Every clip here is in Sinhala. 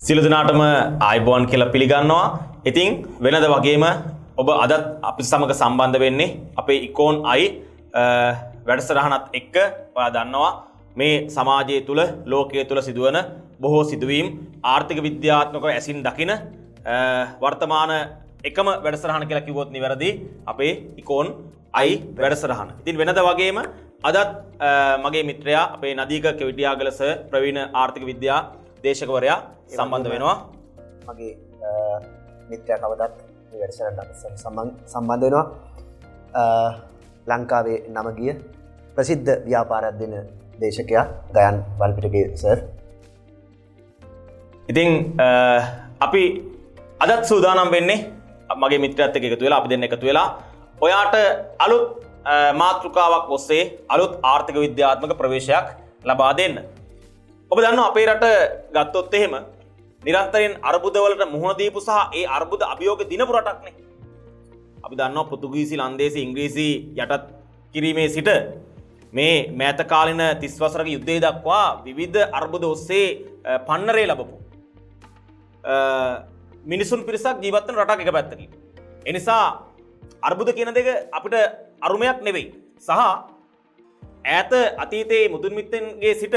සියලු දෙනාටම ආයුබෝවන් කියලා පිළිගන්නවා. ඉතින් වෙනද වගේම ඔබ අදත් අපිට සමග සම්බන්ධ වෙන්නේ අපේ ඉකෝන් අයි වැඩසටහනත් එක්ක. ඔයා දන්නවා මේ සමාජය තුල ලෝකයේ තුල සිදුවන බොහෝ සිදුවීම් ආර්ථික විද්‍යාත්මකව ඇසින් දකින වර්තමාන එකම වැඩසටහන කියලා කිව්වොත් නිවැරදි අපේ ඉකෝන් අයි වැඩසටහන. ඉතින් වෙනද වගේම අදත් මගේ මිත්‍රයා අපේ නදීක කෙවිටියාගල සර් ප්‍රවීණ ආර්ථික විද්‍යා දේශකවරයා සම්බන්ධ වෙනවා. මගේ මිත්‍රයා කවදත් මේ වැඩසටහනට සම්බන්ධ වෙනවා. ලංකාවේ නම ගිය ප්‍රසිද්ධ ව්‍යාපාරයක් දෙන දේශකයා ගයන් වල්පිටගේ සර්. ඉතින් අපි අදත් සූදානම් වෙන්නේ මගේ මිත්‍රයත් එක්ක එකතු වෙලා අපි දෙන්න එකතු වෙලා ඔයාට අලුත් මාතෘකාවක් ඔස්සේ අලුත් ආර්ථික විද්‍යාත්මක ප්‍රවේශයක් ලබා දෙන්න. ඔබ දන්නවා අපේ රට ගත්තොත් එහෙම නිරන්තරයෙන් අර්බුදවලට මුහුණ දීපු සහ ඒ අර්බුද අභියෝග දිනපු රටක්නේ. අපි දන්නවා පෘතුගීසි, ලන්දේසි, ඉංග්‍රීසි යටත් කිරීමේ සිට මේ මෑත කාලින 30 වසරක යුද්ධය දක්වා විවිධ අර්බුද ඔස්සේ පන්නරේ ලැබපු මිනිසුන් පිරිසක් ජීවත් වෙන රටක් එක පැත්තකින්. ඒ නිසා අර්බුද කියන දෙක අපිට අරුමයක් නෙවෙයි. සහ ඈත අතීතයේ මුතුන් මිත්තන්ගේ සිට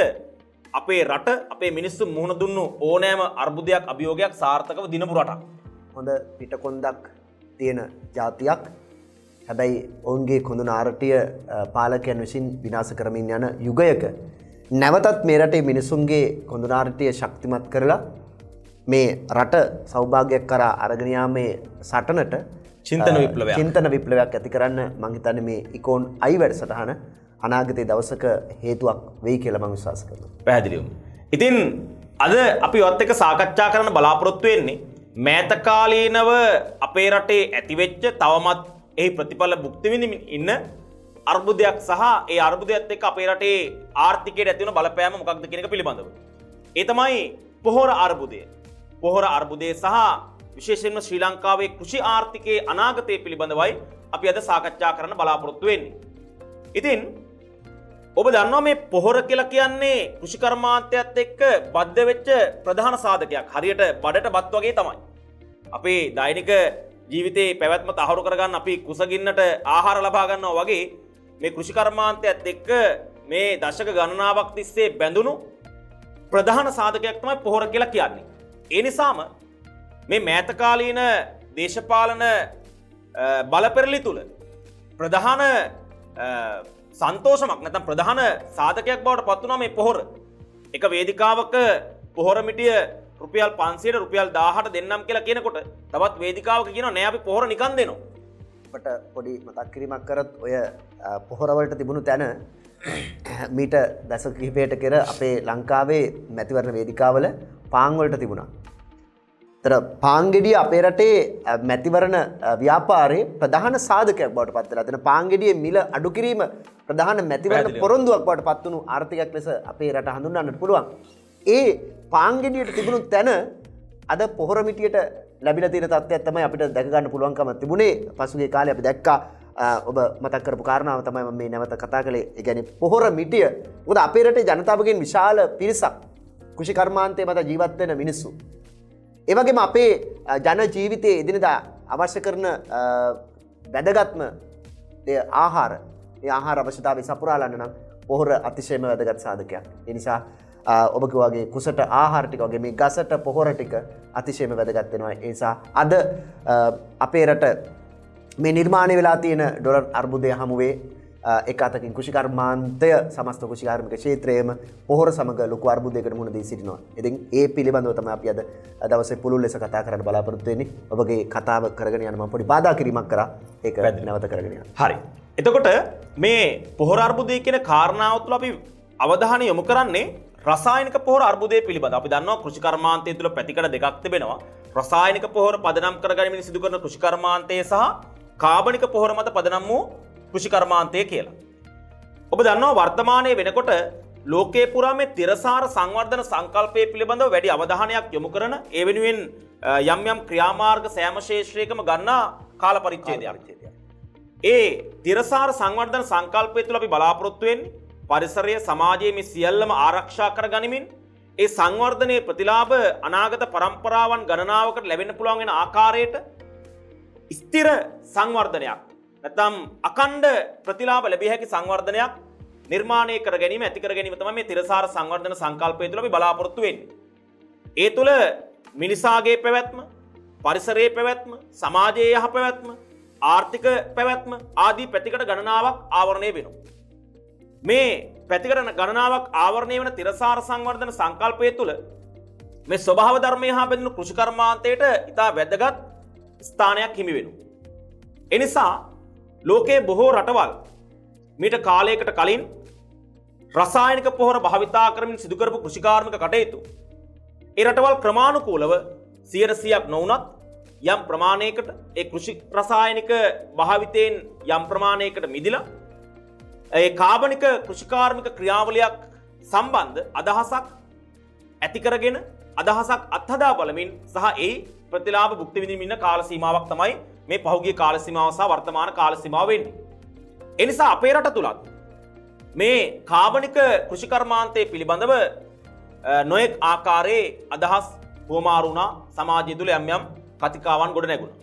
අපේ රට අපේ මිනිස්සු මුහුණ දුන්නු ඕනෑම අර්බුදයක් අභියෝගයක් සාර්ථකව දිනපු රටක්. හොඳ පිටකොන්දක් තියෙන ජාතියක්. හැබැයි ඔවුන්ගේ කොඳු නාරටිය පාලකයන් විසින් විනාශ කරමින් යන යුගයක නැවතත් මේ රටේ මිනිසුන්ගේ කොඳු නාරටිය ශක්තිමත් කරලා මේ රට සෞභාග්‍යයක් කරා අරගෙන යාමේ සටනට චින්තන විප්ලවයක් ඇති කරන්න මම හිතන්නේ මේ ඉකෝන් අයි වැඩසටහන අනාගතයේ දවසක හේතුවක් වෙයි කියලා මම විශ්වාස කරනවා. පැහැදිලිවම. ඉතින් අද අපි ඔයත් එක්ක සාකච්ඡා කරන්න බලාපොරොත්තු වෙන්නේ මෑත කාලීනව අපේ රටේ ඇතිවෙච්ච තවමත් එහි ප්‍රතිඵල භුක්ති විඳින්න ඉන්න අර්බුදයක් සහ ඒ අර්බුදයත් එක්ක අපේ රටේ ආර්ථිකයට ඇති වෙන බලපෑම මොකක්ද කියන එක පිළිබඳව. ඒ තමයි පොහොර අර්බුදය. පොහොර අර්බුදය සහ විශේෂයෙන්ම ශ්‍රී ලංකාවේ කෘෂි ආර්ථිකයේ අනාගතය පිළිබඳවයි අපි අද සාකච්ඡා කරන්න බලාපොරොත්තු වෙන්නේ. ඉතින් ඔබ දන්නවා මේ පොහොර කියලා කියන්නේ කෘෂිකර්මාන්තයත් එක්ක බද්ධ වෙච්ච ප්‍රධාන සාධකයක්. හරියට බඩට බත් වගේ තමයි. අපේ දෛනික ජීවිතේ පැවැත්ම තහවුරු කරගන්න අපි කුසගින්නට ආහාර ලබා ගන්නවා වගේ මේ කෘෂිකර්මාන්තයත් එක්ක මේ දශක ගණනාවක් තිස්සේ බැඳුණු ප්‍රධාන සාධකයක් තමයි පොහොර කියලා කියන්නේ. ඒ නිසාම මේ මෑත කාලීන දේශපාලන බලපෙරළි තුල ප්‍රධාන සන්තෝෂමක් නැත්නම් ප්‍රධාන සාධකයක් බවට පත් වුණා මේ පොහොර. එක වේදිකාවක පොහොර මිටිය රුපියල් 500ට රුපියල් 1000ට දෙන්නම් කියලා කියනකොට තවත් වේදිකාවක කියනවා නෑ අපි පොහොර නිකන් දෙනවා. අපට පොඩි මතක් කිරීමක් කරත් ඔය පොහොර වලට තිබුණු තැන මීට දශක කිහිපයකට පෙර අපේ ලංකාවේ මැතිවරණ වේදිකාවල පාන් වලට තිබුණා. තර පාන්ගෙඩිය අපේ රටේ මැතිවරණ ව්‍යාපාරයේ ප්‍රධාන සාධකයක් බවට පත් වෙලා තියෙන පාන්ගෙඩියේ මිල අඩු කිරීම ප්‍රධාන මැතිවරණ පොරොන්දුවක් බවට පත් වුණු ආර්ථිකයක් ලෙස අපේ රට හඳුන්වන්නට පුළුවන්. ඒ පාන්ගෙඩියට තිබුණු තැන අද පොහොර මිටියට ලැබිලා තියෙන තත්ත්වයක් තමයි අපිට දැක ගන්න පුළුවන්කම තිබුණේ. පසුගිය කාලේ අපි දැක්කා ඔබ මතක් කරපු කාරණාව තමයි මම මේ නැවත කතා කළේ. ඒ කියන්නේ පොහොර මිටිය. මොකද අපේ රටේ ජනතාවගෙන් විශාල පිරිසක් කෘෂි කර්මාන්තයේ මත ජීවත් වෙන මිනිස්සු. ඒ වගේම අපේ ජන ජීවිතයේ එදිනෙදා අවශ්‍ය කරන වැදගත්ම ආහාර. ඒ ආහාර අවශ්‍යතාවය සපුරාලන්න නම් පොහොර අතිශයම වැදගත් සාධකයක්. ඒ නිසා ඔබ වගේ කුසට ආහාර ටික වගේ මේ ගසට පොහොර ටික අතිශයම වැදගත් වෙනවා. ඒ නිසා අද අපේ රට මේ නිර්මාණය වෙලා තියෙන ඩොලර් අර්බුදය හමුවේ එක අතකින් කෘෂිකර්මාන්තය සමස්ත කෘෂිකාර්මික ක්ෂේත්‍රයේම පොහොර සමග ලොකු අර්බුදයකට මුහුණ දී සිටිනවා. ඉතින් ඒ පිළිබඳව තමයි අපි අද දවසේ පුළුල් ලෙස කතා කරන්න බලාපොරොත්තු වෙන්නේ. ඔබගේ කතාව කරගෙන යන මම පොඩි බාධා කිරීමක් කරා. ඒක නැවත කරගෙන යන්න. හරි. එතකොට මේ පොහොර අර්බුදය කියන කාරණාව තුළ අපි අවධානය යොමු කරන්නේ රසායනික පොහොර අර්බුදය පිළිබඳව. අපි දන්නවා කෘෂිකර්මාන්තය තුළ පැතිකඩ දෙකක් තිබෙනවා. රසායනික පොහොර පදනම් කරගනිමින් සිදු කරන කෘෂිකර්මාන්තය සහ කාබනික පොහොර මත පදනම් වූ කෘෂිකර්මාන්තය කියලා. ඔබ දන්නවා වර්තමානයේ වෙනකොට ලෝකයේ පුරා මේ තිරසාර සංවර්ධන සංකල්පය පිළිබඳව වැඩි අවධානයක් යොමු කරන ඒ වෙනුවෙන් යම් යම් ක්‍රියාමාර්ග සෑම ශේෂ්ත්‍රයකම ගන්නා කාල පරිච්ඡේදයක්. ඒ තිරසාර සංවර්ධන සංකල්පය තුළ අපි බලාපොරොත්තු වෙන්නේ පරිසරය සමාජයේ මේ සියල්ලම ආරක්ෂා කර ගනිමින් ඒ සංවර්ධනයේ ප්‍රතිලාභ අනාගත પરම්පරාවන් ගණනාවකට ලැබෙන්න පුළුවන් වෙන ආකාරයට ස්ථිර සංවර්ධනයක් නැත්නම් අඛණ්ඩ ප්‍රතිලාභ ලැබිය හැකි සංවර්ධනයක් නිර්මාණය කර ගැනීම ඇති කර ගැනීම තමයි මේ තිරසාර සංවර්ධන සංකල්පය තුළ අපි බලාපොරොත්තු වෙන්නේ. ඒ තුළ මිනිසාගේ පැවැත්ම, පරිසරයේ පැවැත්ම, සමාජයේ යහපැවැත්ම, ආර්ථික පැවැත්ම ආදී පැතිකඩ ගණනාවක් ආවරණය වෙනවා. මේ පැතිකඩ ගණනාවක් ආවරණය වෙන තිරසාර සංවර්ධන සංකල්පය තුළ මේ ස්වභාව ධර්මය හා බැඳුණු කෘෂි කර්මාන්තයට ඉතා වැදගත් ස්ථානයක් හිමි වෙනවා. එනිසා ලෝකයේ බොහෝ රටවල් මීට කාලයකට කලින් රසායනික පොහොර භාවිතා කරමින් සිදු කරපු කෘෂිකාර්මික කටයුතු ඒ රටවල් ක්‍රමානුකූලව 100%ක් නොවුනත් යම් ප්‍රමාණයකට ඒ කෘෂි රසායනික භාවිතයෙන් යම් ප්‍රමාණයකට මිදිලා ඒ කාබනික කෘෂිකාර්මික ක්‍රියාවලියක් සම්බන්ධ අදහසක් ඇති කරගෙන අදහසක් අත්හදා බලමින් සහ ඒ ප්‍රතිලාභ භුක්ති විඳින්න ඉන්න කාල සීමාවක් තමයි මේ පහුගිය කාල සීමාව සහ වර්තමාන කාල සීමාව වෙන්නේ. ඒ නිසා අපේ රට තුලත් මේ කාබනික කෘෂි කර්මාන්තයේ පිළිබඳව නොයෙක් ආකාරයේ අදහස් හුවමාරු වුණා. සමාජය තුළ යම් යම් කතිකාවන් ගොඩ නැගුණා.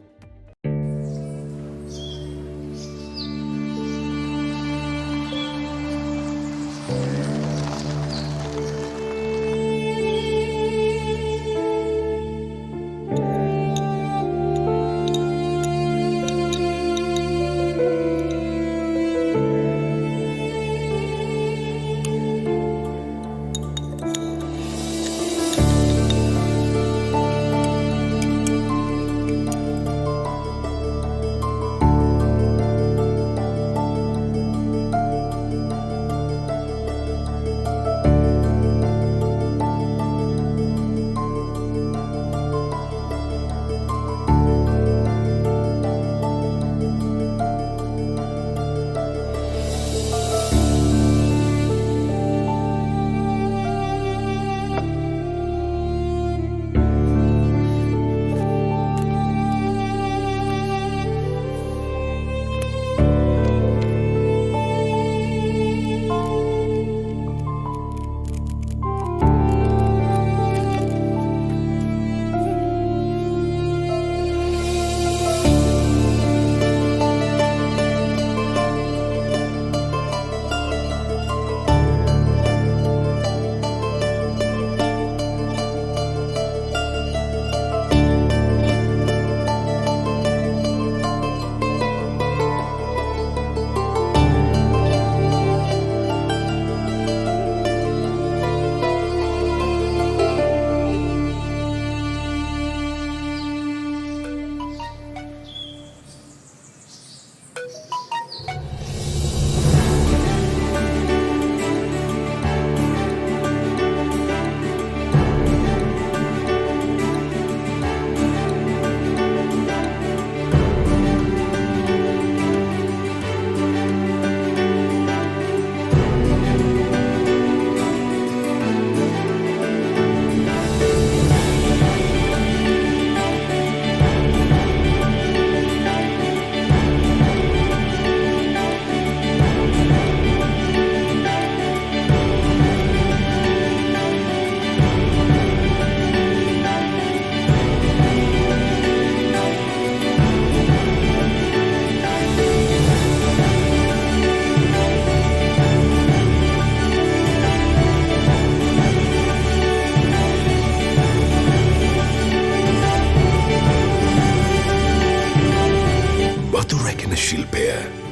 ශිල්පය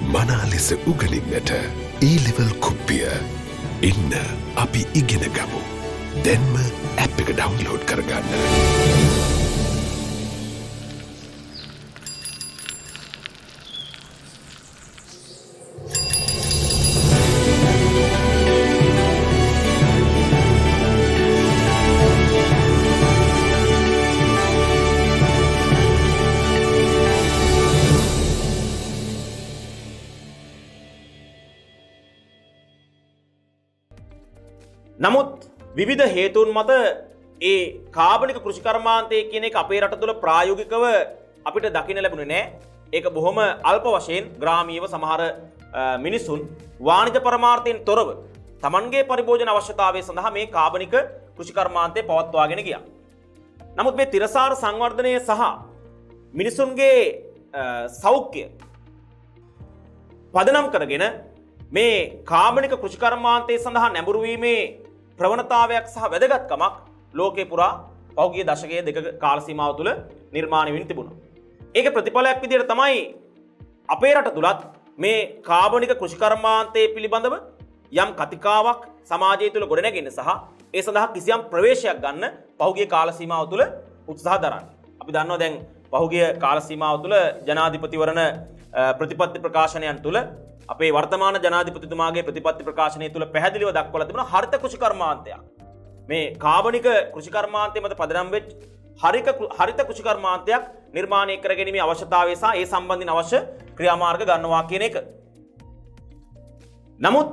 මනා ලෙස උගනින්නට E-level කුප්පිය ඉන්න අපි ඉගෙන ගමු. දැන්ම ඇප් එක ඩවුන්ලෝඩ් කරගන්න. නමුත් විවිධ හේතුන් මත ඒ කාබනික කෘෂිකර්මාන්තය කියන එක අපේ රට තුළ ප්‍රායෝගිකව අපිට දකින්න ලැබුණේ නැහැ. ඒක බොහොම අල්ප වශයෙන් ග්‍රාමීයව සමහර මිනිසුන් වාණිජ පරමාර්ථයෙන් තොරව තමන්ගේ පරිභෝජන අවශ්‍යතාවය සඳහා මේ කාබනික කෘෂිකර්මාන්තය පවත්වාගෙන ගියා. නමුත් මේ තිරසාර සංවර්ධනය සහ මිනිසුන්ගේ සෞඛ්‍ය පදනම් කරගෙන මේ කාබනික කෘෂිකර්මාන්තය සඳහා නැඹුරුවීමේ ප්‍රවණතාවයක් සහ වැදගත්කමක් ලෝකේ පුරා පෞද්ගලික දශකයේ දෙක කාල සීමාව තුළ නිර්මාණය වෙන්න තිබුණා. ඒක ප්‍රතිඵලයක් විදිහට තමයි අපේ රට තුලත් මේ කාබනික කෘෂිකර්මාන්තය පිළිබඳව යම් කතිකාවක් සමාජය තුළ ගොඩනැගෙන සහ ඒ සඳහා කිසියම් ප්‍රවේශයක් ගන්න පහුගිය කාල සීමාව තුළ උත්සාහ දරන්නේ. අපි දන්නවා දැන් පහුගිය කාල සීමාව තුළ ජනාධිපතිවරණ ප්‍රතිපත්ති ප්‍රකාශනයන් තුළ අපේ වර්තමාන ජනාධිපතිතුමාගේ ප්‍රතිපත්ති ප්‍රකාශනය තුළ පැහැදිලිව දක්වලා තිබුණා හරිත කෘෂිකර්මාන්තයක්. මේ කාබනික කෘෂිකර්මාන්තය මත පදනම් වෙච්ච හරිත කෘෂිකර්මාන්තයක් නිර්මාණය කර ගැනීමේ අවශ්‍යතාවය සහ ඒ සම්බන්ධින් අවශ්‍ය ක්‍රියාමාර්ග ගන්නවා කියන එක. නමුත්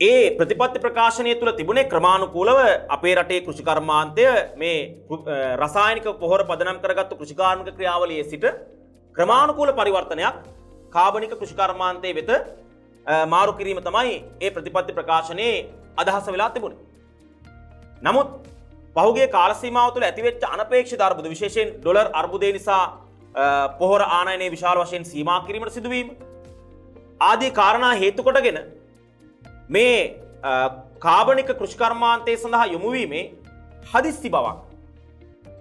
ඒ ප්‍රතිපත්ති ප්‍රකාශනය තුළ තිබුණේ ක්‍රමානුකූලව අපේ රටේ කෘෂිකර්මාන්තය මේ රසායනික පොහොර පදනම් කරගත්තු කෘෂිකාර්මික ක්‍රියාවලියේ සිට ක්‍රමානුකූල පරිවර්තනයක් කාබනික කෘෂිකර්මාන්තය වෙත මාරු කිරීම තමයි ඒ ප්‍රතිපත්ති ප්‍රකාශනයේ අදහස වෙලා තිබුණේ. නමුත් පහුගිය කාල සීමාව තුළ ඇතිවෙච්ච අනපේක්ෂිත අර්බුද විශේෂයෙන් ඩොලර් අර්බුදය නිසා පොහොර ආනයනයේ විශාල වශයෙන් සීමා කිරීමට සිදුවීම ආදී කාරණා හේතු කොටගෙන මේ කාබනික කෘෂිකර්මාන්තය සඳහා යොමු වීමේ හදිස්සි බවක්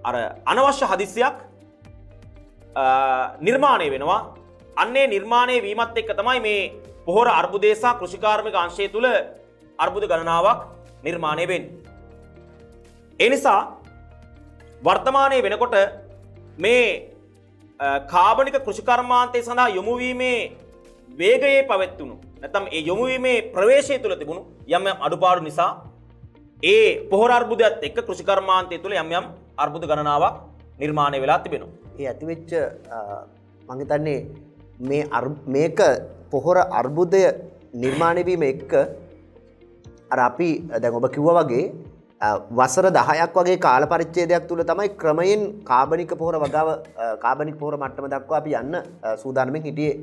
අර අනවශ්‍ය හදිස්සියක් නිර්මාණය වෙනවා. අන්නේ නිර්මාණය වීමත් එක්ක තමයි මේ පොහොර අර්බුදය සහ කෘෂිකාර්මික අංශය තුළ අර්බුද ගණනාවක් නිර්මාණය වෙන්නේ. ඒ නිසා වර්තමානයේ වෙනකොට මේ කාබනික කෘෂිකර්මාන්තය සඳහා යොමු වීමේ වේගයේ පැවැත්වුණු නැත්නම් ඒ යොමු වීමේ ප්‍රවේශය තුළ තිබුණු යම් යම් අඩුපාඩු නිසා ඒ පොහොර අර්බුදයත් එක්ක කෘෂිකර්මාන්තය තුළ යම් යම් අර්බුද ගණනාවක් නිර්මාණය වෙලා තිබෙනවා. ඒ ඇතිවෙච්ච මං හිතන්නේ මේක පොහොර අර්බුදය නිර්මාණය වීම එක්ක අර අපි දැන් ඔබ කිව්වා වගේ වසර 10ක් වගේ කාල පරිච්ඡේදයක් තුල තමයි ක්‍රමයෙන් කාබනික පොහොර වගාව කාබනික පොහොර මට්ටම දක්වා අපි යන්න සූදානම්ෙන් හිටියේ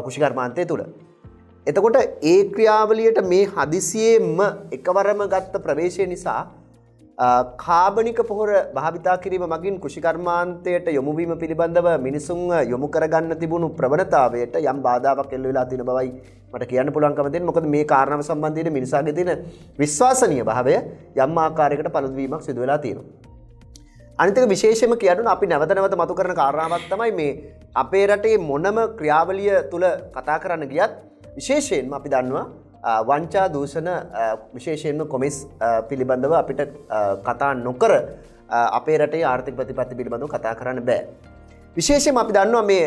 කෘෂිකර්මාන්තය තුල. එතකොට ඒ ක්‍රියාවලියට මේ හදිසියෙම එකවරම ගත්ත ප්‍රවේශය නිසා කාබනික පොහොර භාවිතා කිරීම මගින් කෘෂිකර්මාන්තයට යොමු වීම පිළිබඳව මිනිසුන් යොමු කරගන්න තිබුණු ප්‍රවණතාවයට යම් බාධාවක් එල්ල වෙලා තියෙන බවයි මට කියන්න පුළුවන්කම දෙන්න. මොකද මේ කාරණාව සම්බන්ධයෙන් මිනිසාගේ තියෙන විශ්වාසනීය භාවය යම් ආකාරයකට පළදු වීමක් සිදු වෙලා තියෙනවා. අනිත් එක විශේෂයෙන්ම කියන්න අපි නැවත නැවත මතු කරන කාරණාවක් තමයි මේ අපේ රටේ මොනම ක්‍රියාවලිය තුල කතා කරන්න ගියත් විශේෂයෙන්ම අපි දන්නවා වංචා දූෂණ විශේෂයෙන්ම කොමිස් පිළිබඳව අපිට කතා නොකර අපේ රටේ ආර්ථික ප්‍රතිපත්ති පිළිබඳව කතා කරන්න බෑ. විශේෂයෙන්ම අපි දන්නවා මේ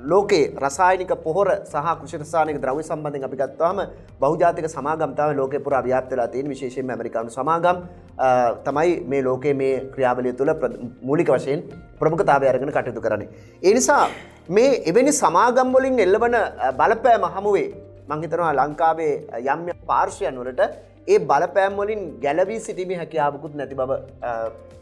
ලෝකේ රසායනික පොහොර සහ කෘෂි රසායනික ද්‍රව්‍ය සම්බන්ධයෙන් අපි ගත්තාම බහුජාතික සමාගම් තමයි ලෝකේ පුරා ව්‍යාප්ත වෙලා තියෙන. විශේෂයෙන්ම ඇමරිකානු සමාගම් තමයි මේ ලෝකයේ මේ ක්‍රියාවලිය තුළ මූලික වශයෙන් ප්‍රමුඛතාවය අරගෙන කටයුතු කරන්නේ. ඒ නිසා මේ එවැනි සමාගම් වලින් එල්ලවන බලපෑම හමුවේ මං හිතනවා ලංකාවේ යම් යම් පාර්ශ්වයන් වලට ඒ බලපෑම් වලින් ගැලවී සිටීමේ හැකියාවකුත් නැති බව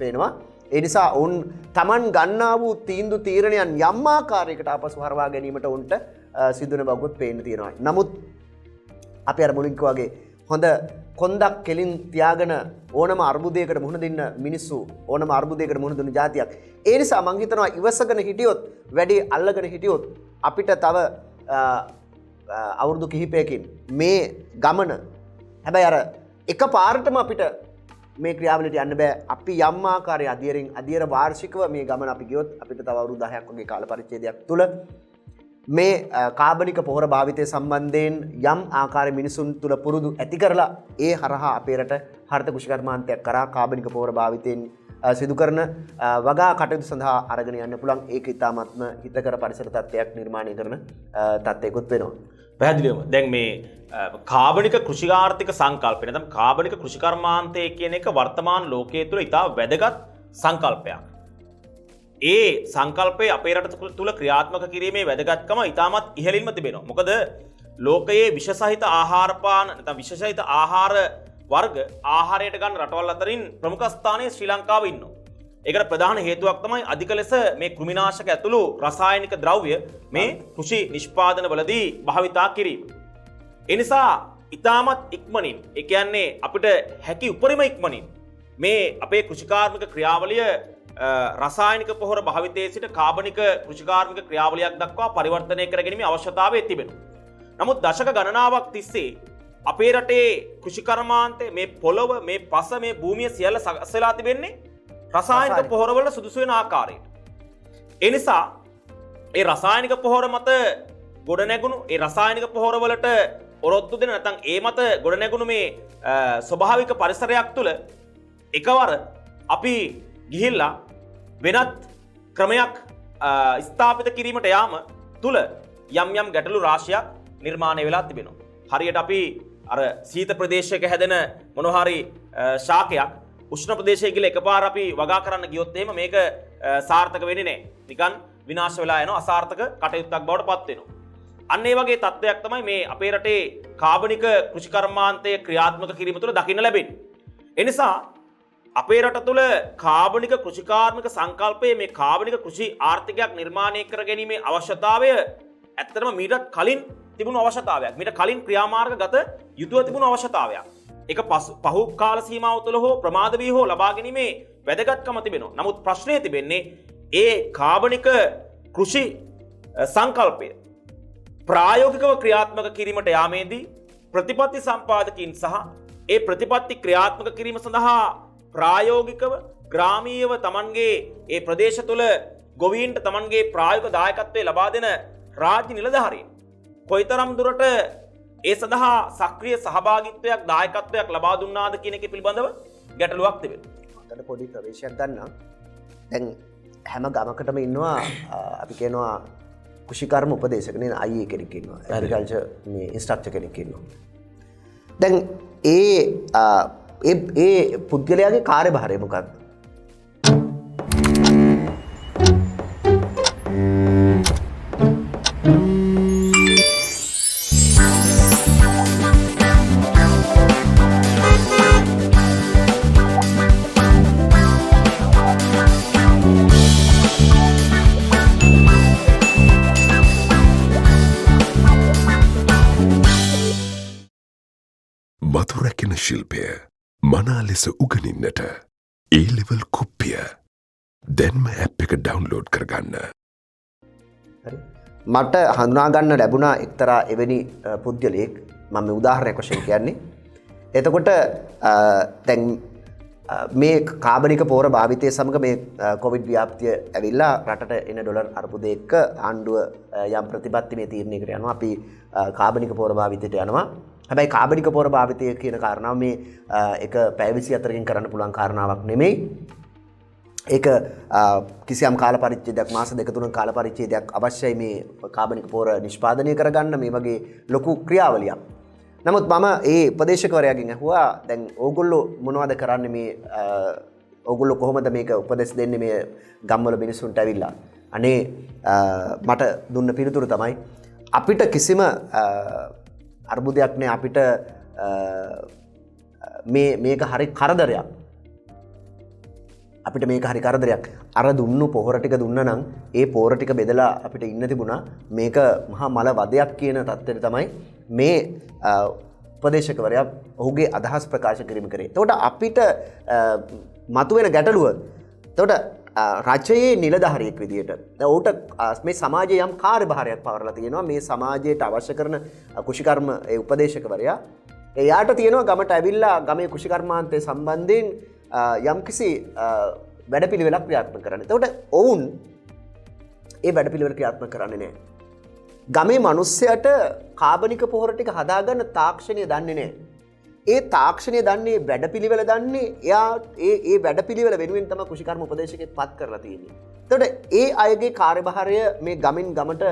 පේනවා. ඒ නිසා ඔවුන් Taman ගන්නා වූ තීන්දුව තීරණයන් යම් ආකාරයකට අපසු හරවා ගැනීමට උන්ට සිදුවන බවකුත් පේන්න තියෙනවා. නමුත් අපි අර මුලින් වගේ හොඳ කොන්දක් කෙලින් තියාගෙන ඕනම අර්බුදයකට මුහුණ දෙන්න මිනිස්සු ඕනම අර්බුදයකට මුහුණ දෙන જાතියක්. ඒ නිසා මං හිතනවා ඉවසගෙන හිටියොත් වැඩි අල්ලගෙන හිටියොත් අපිට තව අවුරුදු කිහිපයකින් මේ ගමන හැබැයි අර එක පාරටම අපිට මේ ක්‍රියාවලියට යන්න බෑ. අපි යම් ආකාරයේ අධියර වාර්ෂිකව මේ ගමන අපි ගියොත් අපිට තව අවුරුදු 10ක් වගේ කාල පරිච්ඡේදයක් තුල මේ කාබනික පොහොර භාවිතය සම්බන්ධයෙන් යම් ආකාරයේ මිනිසුන් තුල පුරුදු ඇති කරලා ඒ හරහා අපේ රට හරිත කෘෂිකර්මාන්තයක් කරා කාබනික පොහොර භාවිතයෙන් සිදු කරන වගා කටයුතු සඳහා අරගෙන යන්න පුළුවන්. ඒක ඉතාමත්ම හිතකර පරිසර තත්ත්වයක් නිර්මාණය කරන තත්ත්වයකුත් වෙනවා. පැහැදිලිවම දැන් මේ කාබනික කෘෂිආර්ථික සංකල්පය නැත්නම් කාබනික කෘෂිකර්මාන්තය කියන එක වර්තමාන ලෝකයේ තුල ඉතා වැදගත් සංකල්පයක්. ඒ සංකල්පය අපේ රට තුල ක්‍රියාත්මක කිරීමේ වැදගත්කම ඉතාමත් ඉහළින්ම තිබෙනවා. මොකද ලෝකයේ විෂසහිත ආහාර පාන නැත්නම් විෂසහිත ආහාර වර්ග ආහාරයට ගන්න රටවල් අතරින් ප්‍රමුඛ ස්ථානයේ ශ්‍රී ලංකාව ඉන්නවා. ඒකට ප්‍රධාන හේතුවක් තමයි අධික ලෙස මේ කෘමිනාශක ඇතුළු රසායනික ද්‍රව්‍ය මේ කෘෂි නිෂ්පාදනවලදී භාවිතා කිරීම. ඒ නිසා ඉතාමත් ඉක්මනින් ඒ කියන්නේ අපිට හැකි උපරිම ඉක්මනින් මේ අපේ කෘෂිකාර්මික ක්‍රියාවලිය රසායනික පොහොර භාවිතයේ සිට කාබනික කෘෂිකාර්මික ක්‍රියාවලියක් දක්වා පරිවර්තනය කර ගැනීමේ අවශ්‍යතාවය තිබෙනවා. නමුත් දශක ගණනාවක් තිස්සේ අපේ රටේ කෘෂිකර්මාන්තය මේ පොළොව මේ පස මේ භූමිය සියල්ල සකස්ලා තිබෙන්නේ රසායනික පොහොරවල සුදුසු වෙන ආකාරයට. ඒ නිසා ඒ රසායනික පොහොර මත ගොඩනැගුණු ඒ රසායනික පොහොරවලට ඔරොත්තු දෙන නැත්නම් ඒ මත ගොඩනැගුණු මේ ස්වභාවික පරිසරයක් තුළ එකවර අපි ගිහිල්ලා වෙනත් ක්‍රමයක් ස්ථාපිත කිරීමට යාම තුළ යම් යම් ගැටලු රාශියක් නිර්මාණය වෙලා තිබෙනවා. හරියට අපි අර සීත ප්‍රදේශයක හැදෙන මොනහරි ශාකයක් උෂ්ණ ප්‍රදේශයේ ගිහලා එකපාර අපි වගා කරන්න ගියොත් එහෙම මේක සාර්ථක වෙන්නේ නැහැ. නිකන් විනාශ වෙලා යනවා, අසාර්ථක කටයුත්තක් බවට පත් වෙනවා. අන්න ඒ වගේ තත්ත්වයක් තමයි මේ අපේ රටේ කාබනික කෘෂිකර්මාන්තය ක්‍රියාත්මක කිරීම තුළ දකින්න ලැබෙන්නේ. ඒ නිසා අපේ රට තුළ කාබනික කෘෂිකාර්මික සංකල්පයේ මේ කාබනික කෘෂි ආර්ථිකයක් නිර්මාණය කර ගැනීමේ අවශ්‍යතාවය ඇත්තටම මීට කලින් තිබුණු අවශ්‍යතාවයක්. මීට කලින් ක්‍රියාමාර්ග ගත යුතුව තිබුණු අවශ්‍යතාවයක්. ඒක පහු කාල සීමාව තුළ හෝ ප්‍රමාද වී හෝ ලබා ගැනීමේ වැදගත්කම තිබෙනවා. නමුත් ප්‍රශ්නය තිබෙන්නේ ඒ කාබනික කෘෂි සංකල්පය ප්‍රායෝගිකව ක්‍රියාත්මක කිරීමට යාමේදී ප්‍රතිපත්ති සම්පාදකීන් සහ ඒ ප්‍රතිපත්ති ක්‍රියාත්මක කිරීම සඳහා ප්‍රායෝගිකව ග්‍රාමීයව තමන්ගේ ඒ ප්‍රදේශ තුළ ගොවීන්ට තමන්ගේ ප්‍රායෝගික දායකත්වය ලබා දෙන රාජ්‍ය නිලධාරීන් කොයිතරම් දුරට ඒ සඳහා සක්‍රිය සහභාගිත්වයක් දායකත්වයක් ලබා දුන්නාද කියන එක පිළිබඳව ගැටලුවක් තිබෙනවා. අතට පොඩි ප්‍රවේශයක් ගන්න. දැන් හැම ගමකටම ඉන්නවා අපි කියනවා කෘෂිකර්ම උපදේශක නේද? අයියේ කෙනෙක් ඉන්නවා. ඇග්‍රිකල්චර් මේ ඉන්ස්ට්‍රක්චර් කෙනෙක් ඉන්නවා. දැන් ඒ පුද්ගලයාගේ කාර්යභාරය මොකක්ද? මතු රැකෙන ශිල්පය මනා ලෙස උගනින්නට A-level කුප්පිය දැන්ම ඇප් එක ඩවුන්ලෝඩ් කරගන්න. මට හඳුනාගන්න ලැබුණා එක්තරා එවැනි පුද්ගලයෙක්. මම උදාහරණයක් වශයෙන් කියන්නේ. එතකොට දැන් මේ කාබනික පොහොර භාවිතය සමග මේ කොවිඩ් ව්‍යාප්තිය ඇවිල්ලා රටට එන ඩොලර් අර්බුදය එක්ක ආණ්ඩුව යම් ප්‍රතිපත්ති මේ තීරණයකට යනවා. අපි කාබනික පොහොර භාවිතයට යනවා. හැබැයි කාබනික පොහොර භාවිතය කියන කාරණාව මේ එක පැය 24කින් කරන්න පුළුවන් කාරණාවක් නෙමෙයි. ඒක කිසියම් කාල පරිච්ඡේදයක් මාස 2-3 කාල පරිච්ඡේදයක් අවශ්‍යයි මේ කාබනික පොහොර නිෂ්පාදනය කරගන්න මේ වගේ ලොකු ක්‍රියාවලියක්. නමුත් මම ඒ උපදේශකවරයාගෙන් අහුවා දැන් ඕගොල්ලෝ මොනවද කරන්නේ මේ ඕගොල්ලෝ කොහොමද මේක උපදෙස් දෙන්නේ මේ ගම්වල මිනිස්සුන්ට ඇවිල්ලා. අනේ මට දුන්න පිළිතුරු තමයි අපිට කිසිම අර්බුදයක් නෑ. අපිට මේක හරි කරදරයක්. අපිට මේක හරි කරදරයක්. අර දුන්නු පොහොර ටික දුන්න නම් ඒ පොහොර ටික බෙදලා අපිට ඉන්න තිබුණා. මේක මහා මල වදයක් කියන තත්ත්වෙට තමයි මේ උපදේශකවරයා ඔහුගේ අදහස් ප්‍රකාශ කිරීම කරේ. එතකොට අපිට මතුවෙන ගැටලුව එතකොට රජයේ නිලධාරියෙක් විදියට ඔහුට මේ සමාජයේ යම් කාර්යභාරයක් පවරලා තියෙනවා. මේ සමාජයට අවශ්‍ය කරන කෘෂිකර්ම ඒ උපදේශකවරයා එයාට තියෙනවා ගමට ඇවිල්ලා ගමේ කෘෂිකර්මාන්තය සම්බන්ධයෙන් යම්කිසි වැඩපිළිවෙලක් ක්‍රියාත්මක කරන්න. එතකොට ඔවුන් ඒ වැඩපිළිවෙල ක්‍රියාත්මක කරන්නේ නැහැ. ගමේ මිනිස්සයාට කාබනික පොහොර ටික හදාගන්න තාක්ෂණය දන්නේ නැහැ. ඒ තාක්ෂණය දන්නේ වැඩපිළිවෙල දන්නේ එයා ඒ වැඩපිළිවෙල වෙනුවෙන් තමයි කෘෂිකර්ම උපදේශකෙක් පත් කරලා තියෙන්නේ. එතකොට ඒ අයගේ කාර්යභාරය මේ ගමින් ගමට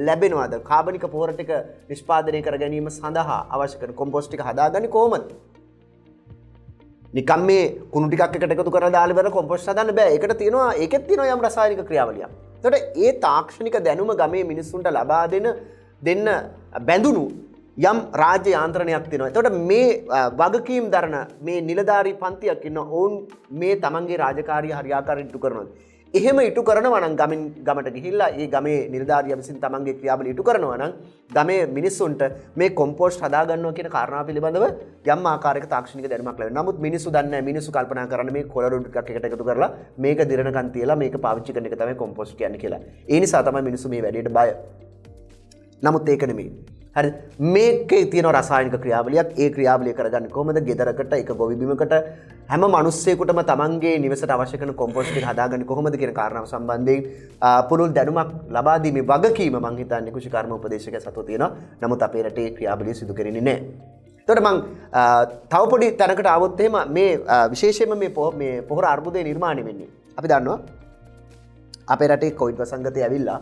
ලැබෙනවද? කාබනික පොහොර ටික නිෂ්පාදනය කර ගැනීම සඳහා අවශ්‍ය කරන කොම්පෝස්ට් ටික හදාගන්නේ කොහොමද? නිකම් මේ කුණු ටිකක් එකට එකතු කරලා දාලා ඉවර කොම්පෝස්ට් හදන්න බෑ. ඒකට තියෙනවා ඒකෙත් තියෙනවා යම් රසායනික ක්‍රියාවලියක්. එතකොට ඒ තාක්ෂණික දැනුම ගමේ මිනිස්සුන්ට ලබා දෙන්න බැඳුණු යම් රාජ්‍ය යාන්ත්‍රණයක් තියෙනවා. එතකොට මේ වගකීම් දරන මේ නිලධාරී පන්තියක් ඉන්න ඔවුන් මේ තමන්ගේ රාජකාරිය හරියාකාරව ඉටු කරනවා. එහෙම ඉටු කරනවා නම් ගමින් ගමට ගිහිල්ලා ඒ ගමේ නිලධාරියා විසින් තමන්ගේ ක්‍රියාවලිය ඉටු කරනවා නම් ගමේ මිනිස්සුන්ට මේ කොම්පෝස්ට් හදා ගන්නවා කියන කාරණාව පිළිබඳව යම් ආකාරයක තාක්ෂණික දැනුමක් ලැබෙනවා. නමුත් මිනිස්සු දන්නේ නැහැ. මිනිස්සු කල්පනා කරන්නේ මේ කොළරොඩු ටිකක් එකට එකතු කරලා මේක දිරණකන් තියලා මේක පාවිච්චි කරන එක තමයි කොම්පෝස්ට් කියන්නේ කියලා. ඒ නිසා තමයි මිනිස්සු මේ වැඩේට බය. නමුත් ඒක නෙමෙයි. හරි මේකේ තියෙන රසායනික ක්‍රියාවලියක් ඒ ක්‍රියාවලිය කරගන්නේ කොහොමද? ගෙදරකට එක ගොවි බිමකට හැම මිනිස්සෙකුටම තමන්ගේ නිවසට අවශ්‍ය කරන කොම්පෝස්ට් එක හදාගන්නේ කොහොමද කියන කාරණාව සම්බන්ධයෙන් පුළුල් දැනුමක් ලබා දීමේ වගකීම මම හිතන්නේ කෘෂිකර්ම උපදේශකයා සතුව තියෙනවා. නමුත් අපේ රටේ ක්‍රියාවලිය සිදු කරන්නේ නැහැ. එතකොට මම තව පොඩි තැනකට ආවොත් එහෙම මේ විශේෂයෙන්ම මේ පොහොර අර්බුදය නිර්මාණය වෙන්නේ. අපි දන්නවා අපේ රටේ කොවිඩ් වසංගතය ඇවිල්ලා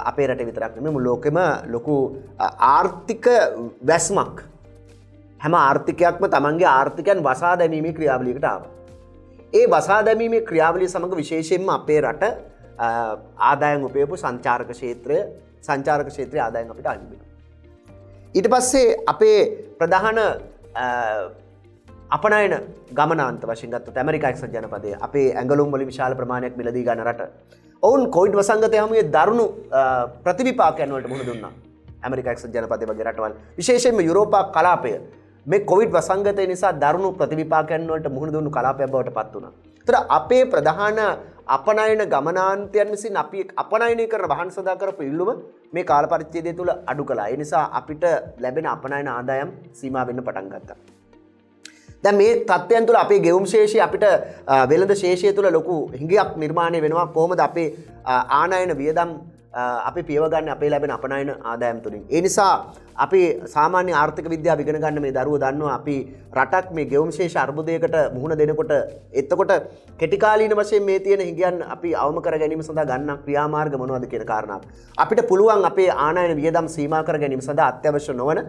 අපේ රටේ විතරක් නෙමෙයි මුළු ලෝකෙම ලොකු ආර්ථික වැස්මක් හැම ආර්ථිකයක්ම තමන්ගේ ආර්ථිකයන් වසා දැමීමේ ක්‍රියාවලියකට ආවා. ඒ වසා දැමීමේ ක්‍රියාවලිය සමග විශේෂයෙන්ම අපේ රට ආදායම් උපයපු සංචාරක ක්ෂේත්‍රයේ ආදායම් අපිට අඩු වෙනවා. ඊට පස්සේ අපේ ප්‍රධාන අපනයන ගමනාන්ත වශයෙන් ගත්තොත් ඇමරිකා එක්සත් ජනපදයේ අපේ ඇඟලුම් වලින් විශාල ප්‍රමාණයක් මිලදී ගන්න රට. ඔවුන් කොවිඩ් වසංගතය හැමුවේ දරුණු ප්‍රතිවිපාකයන් වලට මුහුණ දුන්නා. ඇමරිකා එක්සත් ජනපදයේ වගේ රටවල් විශේෂයෙන්ම යුරෝපා කලාපය මේ කොවිඩ් වසංගතය නිසා දරුණු ප්‍රතිවිපාකයන් වලට මුහුණ දුන්නු කලාපයක් බවට පත් වුණා. ඒතර අපේ ප්‍රධාන අපනයන ගමනාන්තයන් විසින් අපි අපනයනය කරන වහන් සදා කරපු ඉල්ලුම මේ කාල පරිච්ඡේදය තුල අඩු කළා. ඒ නිසා අපිට ලැබෙන අපනයන ආදායම් සීමා වෙන්න පටන් ගත්තා. දැන් මේ තත්ත්වයන් තුළ අපේ ගෙවුම් ශේෂය අපිට වෙළඳ ශේෂය තුළ ලොකු හිඟයක් නිර්මාණය වෙනවා. කොහොමද අපේ ආනයන වියදම් අපි පියව ගන්න අපේ ලැබෙන අපනයන ආදායම් තුලින්. ඒ නිසා අපි සාමාන්‍ය ආර්ථික විද්‍යාව ඉගෙන ගන්න මේ දරුවෝ දන්නවා අපි රටක් මේ ගෙවුම් ශේෂ අර්බුදයකට මුහුණ දෙනකොට එතකොට කෙටි කාලීන වශයෙන් මේ තියෙන හිඟයන් අපි අවම කර ගැනීම සඳහා ගන්න ක්‍රියාමාර්ග මොනවද කියන කාරණාව. අපිට පුළුවන් අපේ ආනයන වියදම් සීමා කර ගැනීම සඳහා අත්‍යවශ්‍ය නොවන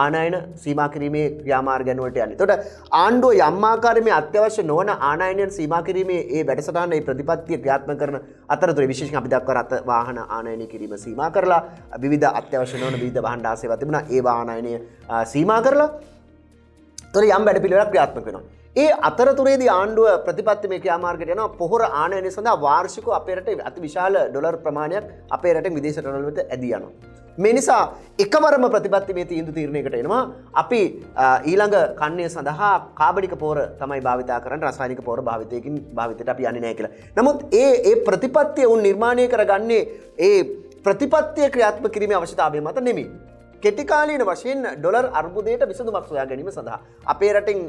ආනයන සීමා කිරීමේ ක්‍රියාමාර්ගයන් වලට යන්නේ. එතකොට ආණ්ඩුව යම් ආකාරයේ මේ අත්‍යවශ්‍ය නොවන ආනයනයන් සීමා කිරීමේ ඒ වැඩසටහන මේ ප්‍රතිපත්තිය ක්‍රියාත්මක කරන අතරතුර විශේෂයෙන් අපි දක්වා රට වාහන ආනයනය කිරීම සීමා කරලා විවිධ අත්‍යවශ්‍ය නොවන විවිධ වාහන ආසේවා තිබුණා. ඒ වාහනයනය සීමා කරලා තොර යම් වැඩ පිළිවෙලක් ක්‍රියාත්මක වෙනවා. ඒ අතරතුරේදී ආණ්ඩුව ප්‍රතිපත්ති මේ ක්‍රියාමාර්ගයට යනවා පොහොර ආනයනය සඳහා වාර්ෂිකව අපේ රටේ අති විශාල ඩොලර් ප්‍රමාණයක් අපේ රටෙන් විදේශ රටවල් වලට ඇදී යනවා. මේ නිසා එකවරම ප්‍රතිපත්ති මේ තීන්දුව තීරණයකට එනවා. අපි ඊළඟ කන්නේ සඳහා කාබනික පොහොර තමයි භාවිතා කරන්නේ, රසායනික පොහොර භාවිතයට අපි යන්නේ නැහැ කියලා. නමුත් ඒ ප්‍රතිපත්තිය උන් නිර්මාණය කරගන්නේ ඒ ප්‍රතිපත්තිය ක්‍රියාත්මක කිරීමේ අවශ්‍යතාවය මත නෙමෙයි. කෙටිකාලීන වශයෙන් ඩොලර් අර්බුදයට විසඳුමක් සොයා ගැනීම සඳහා අපේ රටින්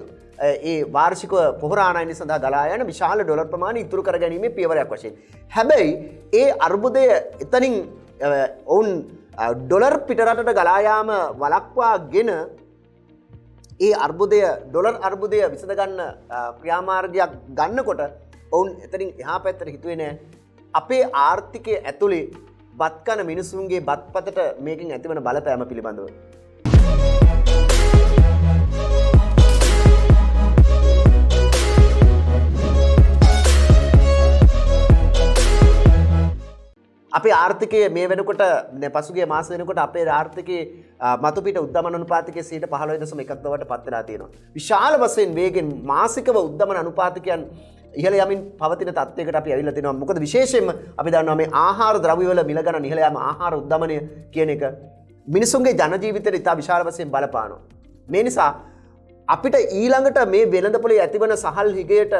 ඒ වාර්ෂික පොහොර ආනයනය සඳහා ගලා යන විශාල ඩොලර් ප්‍රමාණය ඉතුරු කර ගැනීමේ පියවරයක් වශයෙන්. හැබැයි ඒ අර්බුදය එතනින් ඔවුන් ඩොලර් පිටරටට ගලා යාම වළක්වාගෙන ඒ අර්බුදය ඩොලර් අර්බුදය විසඳ ගන්න ක්‍රියාමාර්ගයක් ගන්නකොට ඔවුන් එතනින් එහා පැත්තට හිතුවේ නෑ අපේ ආර්ථිකය ඇතුලේ බත් කන මිනිසුන්ගේ බත්පතට මේකෙන් ඇතිවන බලපෑම පිළිබඳව. අපේ ආර්ථිකය මේ වෙනකොට පසුගිය මාස වෙනකොට අපේ ආර්ථිකයේ මතුපිට උද්දමන අනුපාතිකය 15.1ක් බවට පත් වෙලා තියෙනවා. විශාල වශයෙන් වේගෙන් මාසිකව උද්දමන අනුපාතිකයන් ඉහළ යමින් පවතින තත්ත්වයකට අපි ඇවිල්ලා තිනවා. මොකද විශේෂයෙන්ම අපි දන්නවා මේ ආහාර ද්‍රව්‍යවල මිල ගණන් ඉහළ යාම ආහාර උද්දමනය කියන එක මිනිසුන්ගේ ජන ජීවිතයට ඉතා විශාල වශයෙන් බලපානවා. මේ නිසා අපිට ඊළඟට මේ වෙළඳපොලේ ඇතිවන සහල් හිගයට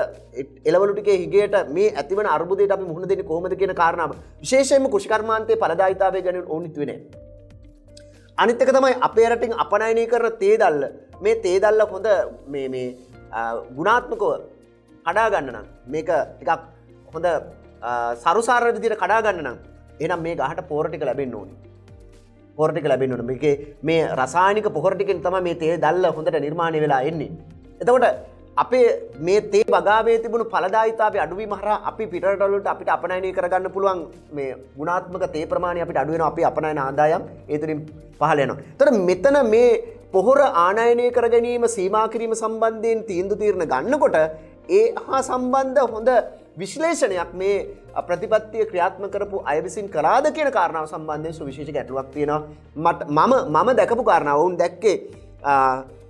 එළවලු ටිකේ හිගයට මේ ඇතිවන අර්බුදයට අපි මුහුණ දෙන්නේ කොහොමද කියන කාරණාව විශේෂයෙන්ම කෘෂිකර්මාන්තයේ ඵලදායීතාවය ගැන ඕන හිතුවේ නැහැ. අනිත් එක තමයි අපේ රටින් අපනයනය කරන තේ දැල්ල. මේ තේ දැල්ල හොඳ මේ ගුණාත්මකව කඩා ගන්න නම් මේක ටිකක් හොඳ සරුසාර විදිහට කඩා ගන්න නම් එහෙනම් මේ ගහට පොහොර ටික ලැබෙන්න ඕනේ. පොහොර ටික ලැබෙන්න ඕනේ. මේකේ මේ රසායනික පොහොර ටිකෙන් තමයි මේ තේ දැල්ල හොඳට නිර්මාණය වෙලා එන්නේ. එතකොට අපේ මේ තේ බගාවේ තිබුණු ඵලදායීතාවය අඩුවීම හරහා අපි පිටරටවල වලට අපිට අපනයනය කරගන්න පුළුවන් මේ ගුණාත්මක තේ ප්‍රමාණය අපිට අඩු වෙනවා. අපි අපනයන ආදායම් ඒ තුලින් පහළ යනවා. එතකොට මෙතන මේ පොහොර ආනයනය කර ගැනීම සීමා කිරීම සම්බන්ධයෙන් තීන්දුව తీරන ගන්නකොට ඒ හා සම්බන්ධ හොඳ විශ්ලේෂණයක් මේ ප්‍රතිපත්තිය ක්‍රියාත්මක කරපු අය විසින් කළාද කියන කාරණාව සම්බන්ධයෙන් සුවිශේෂ ගැටලුවක් තියෙනවා. මම දැකපු කාරණාව වුන් දැක්කේ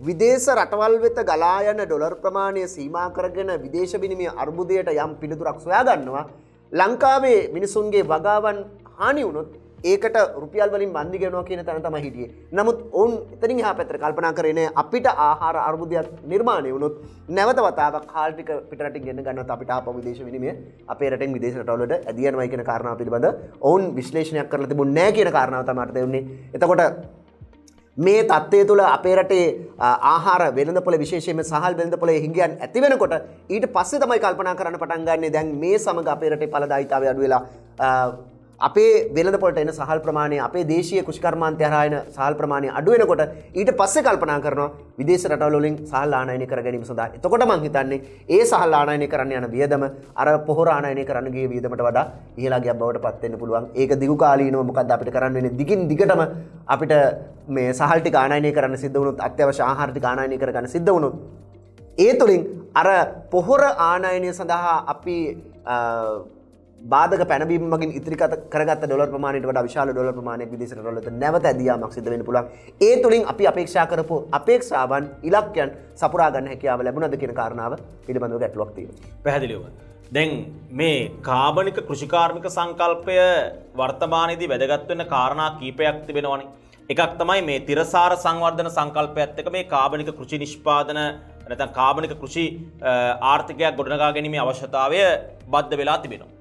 විදේශ රටවල් වෙත ගලා යන ඩොලර් ප්‍රමාණය සීමා කරගෙන විදේශ විනිමය අර්බුදයට යම් පිළිතුරක් සොයා ගන්නවා. ලංකාවේ මිනිසුන්ගේ වගාවන් හානි වුණොත් ඒකට රුපියල් වලින් වන්දි ගෙවනවා කියන තැන තමයි හිටියේ. නමුත් ඔවුන් එතනින් එහා පැත්තට කල්පනා කරේ නෑ අපිට ආහාර අර්බුදයක් නිර්මාණය වුණොත් නැවත වතාවක් කාල් ටික පිටරටින් ගෙන්න ගන්නවත් අපිට ආපහු විදේශ විනිමය අපේ රටෙන් විදේශ රටවල වලට ඇදී යනවා කියන කාරණාව පිළිබඳ ඔවුන් විශ්ලේෂණයක් කරලා තිබුණේ නෑ කියන කාරණාව තමයි මට තේරුනේ. එතකොට මේ තත්ත්වය තුළ අපේ රටේ ආහාර වෙළඳපොළ විශේෂයෙන්ම සහල් වෙළඳපොළේ හිඟයන් ඇති වෙනකොට ඊට පස්සේ තමයි කල්පනා කරන්න පටන් ගන්නේ දැන් මේ සමග අපේ රටේ ඵලදායීතාවය අඩු වෙලා අපේ වෙළඳපොළට එන සහල් ප්‍රමාණය අපේ දේශීය කෘෂිකර්මාන්තය හරහා එන සහල් ප්‍රමාණය අඩු වෙනකොට ඊට පස්සේ කල්පනා කරනවා විදේශ රටවල වලින් සහල් ආනයනය කර ගැනීම සඳහා. එතකොට මම හිතන්නේ ඒ සහල් ආනයනය කරන්න යන වියදම අර පොහොර ආනයනය කරන්න ගිය වියදමට වඩා ඉහළ ගියක් බවට පත් වෙන්න පුළුවන්. ඒක දිගු කාලීනව මොකද්ද අපිට කරන්න වෙන්නේ? දිගින් දිගටම අපිට මේ සහල් ටික ආනයනය කරන්න සිද්ධ වුණොත් අත්‍යවශ්‍ය ආහාර ටික ආනයනය කර ගන්න සිද්ධ වුණොත් ඒ තුලින් අර පොහොර ආනයනය සඳහා අපි බාධක පැනබීම මගින් ඉතිරි කරගත්ත ඩොලර් ප්‍රමාණයට වඩා විශාල ඩොලර් ප්‍රමාණයක් විදේශ රටවලට නැවත ඇදී යාමක් සිදු වෙන්න පුළුවන්. ඒ තුලින් අපි අපේක්ෂා කරපු අපේක්ෂාවන් ඉලක්කයන් සපුරා ගන්න හැකියාව ලැබුණද කියන කාරණාව පිළිබඳව ගැටලුවක් තියෙනවා. පැහැදිලිව. දැන් මේ කාබනික කෘෂිකාර්මික සංකල්පය වර්තමානයේදී වැදගත් වෙන කාරණා කීපයක් තිබෙනවනේ. එකක් තමයි මේ තිරසාර සංවර්ධන සංකල්පයත් එක්ක මේ කාබනික කෘෂි නිෂ්පාදන නැත්නම් කාබනික කෘෂි ආර්ථිකයක් ගොඩනගා ගැනීමේ අවශ්‍යතාවය බද්ධ වෙලා තිබෙනවා.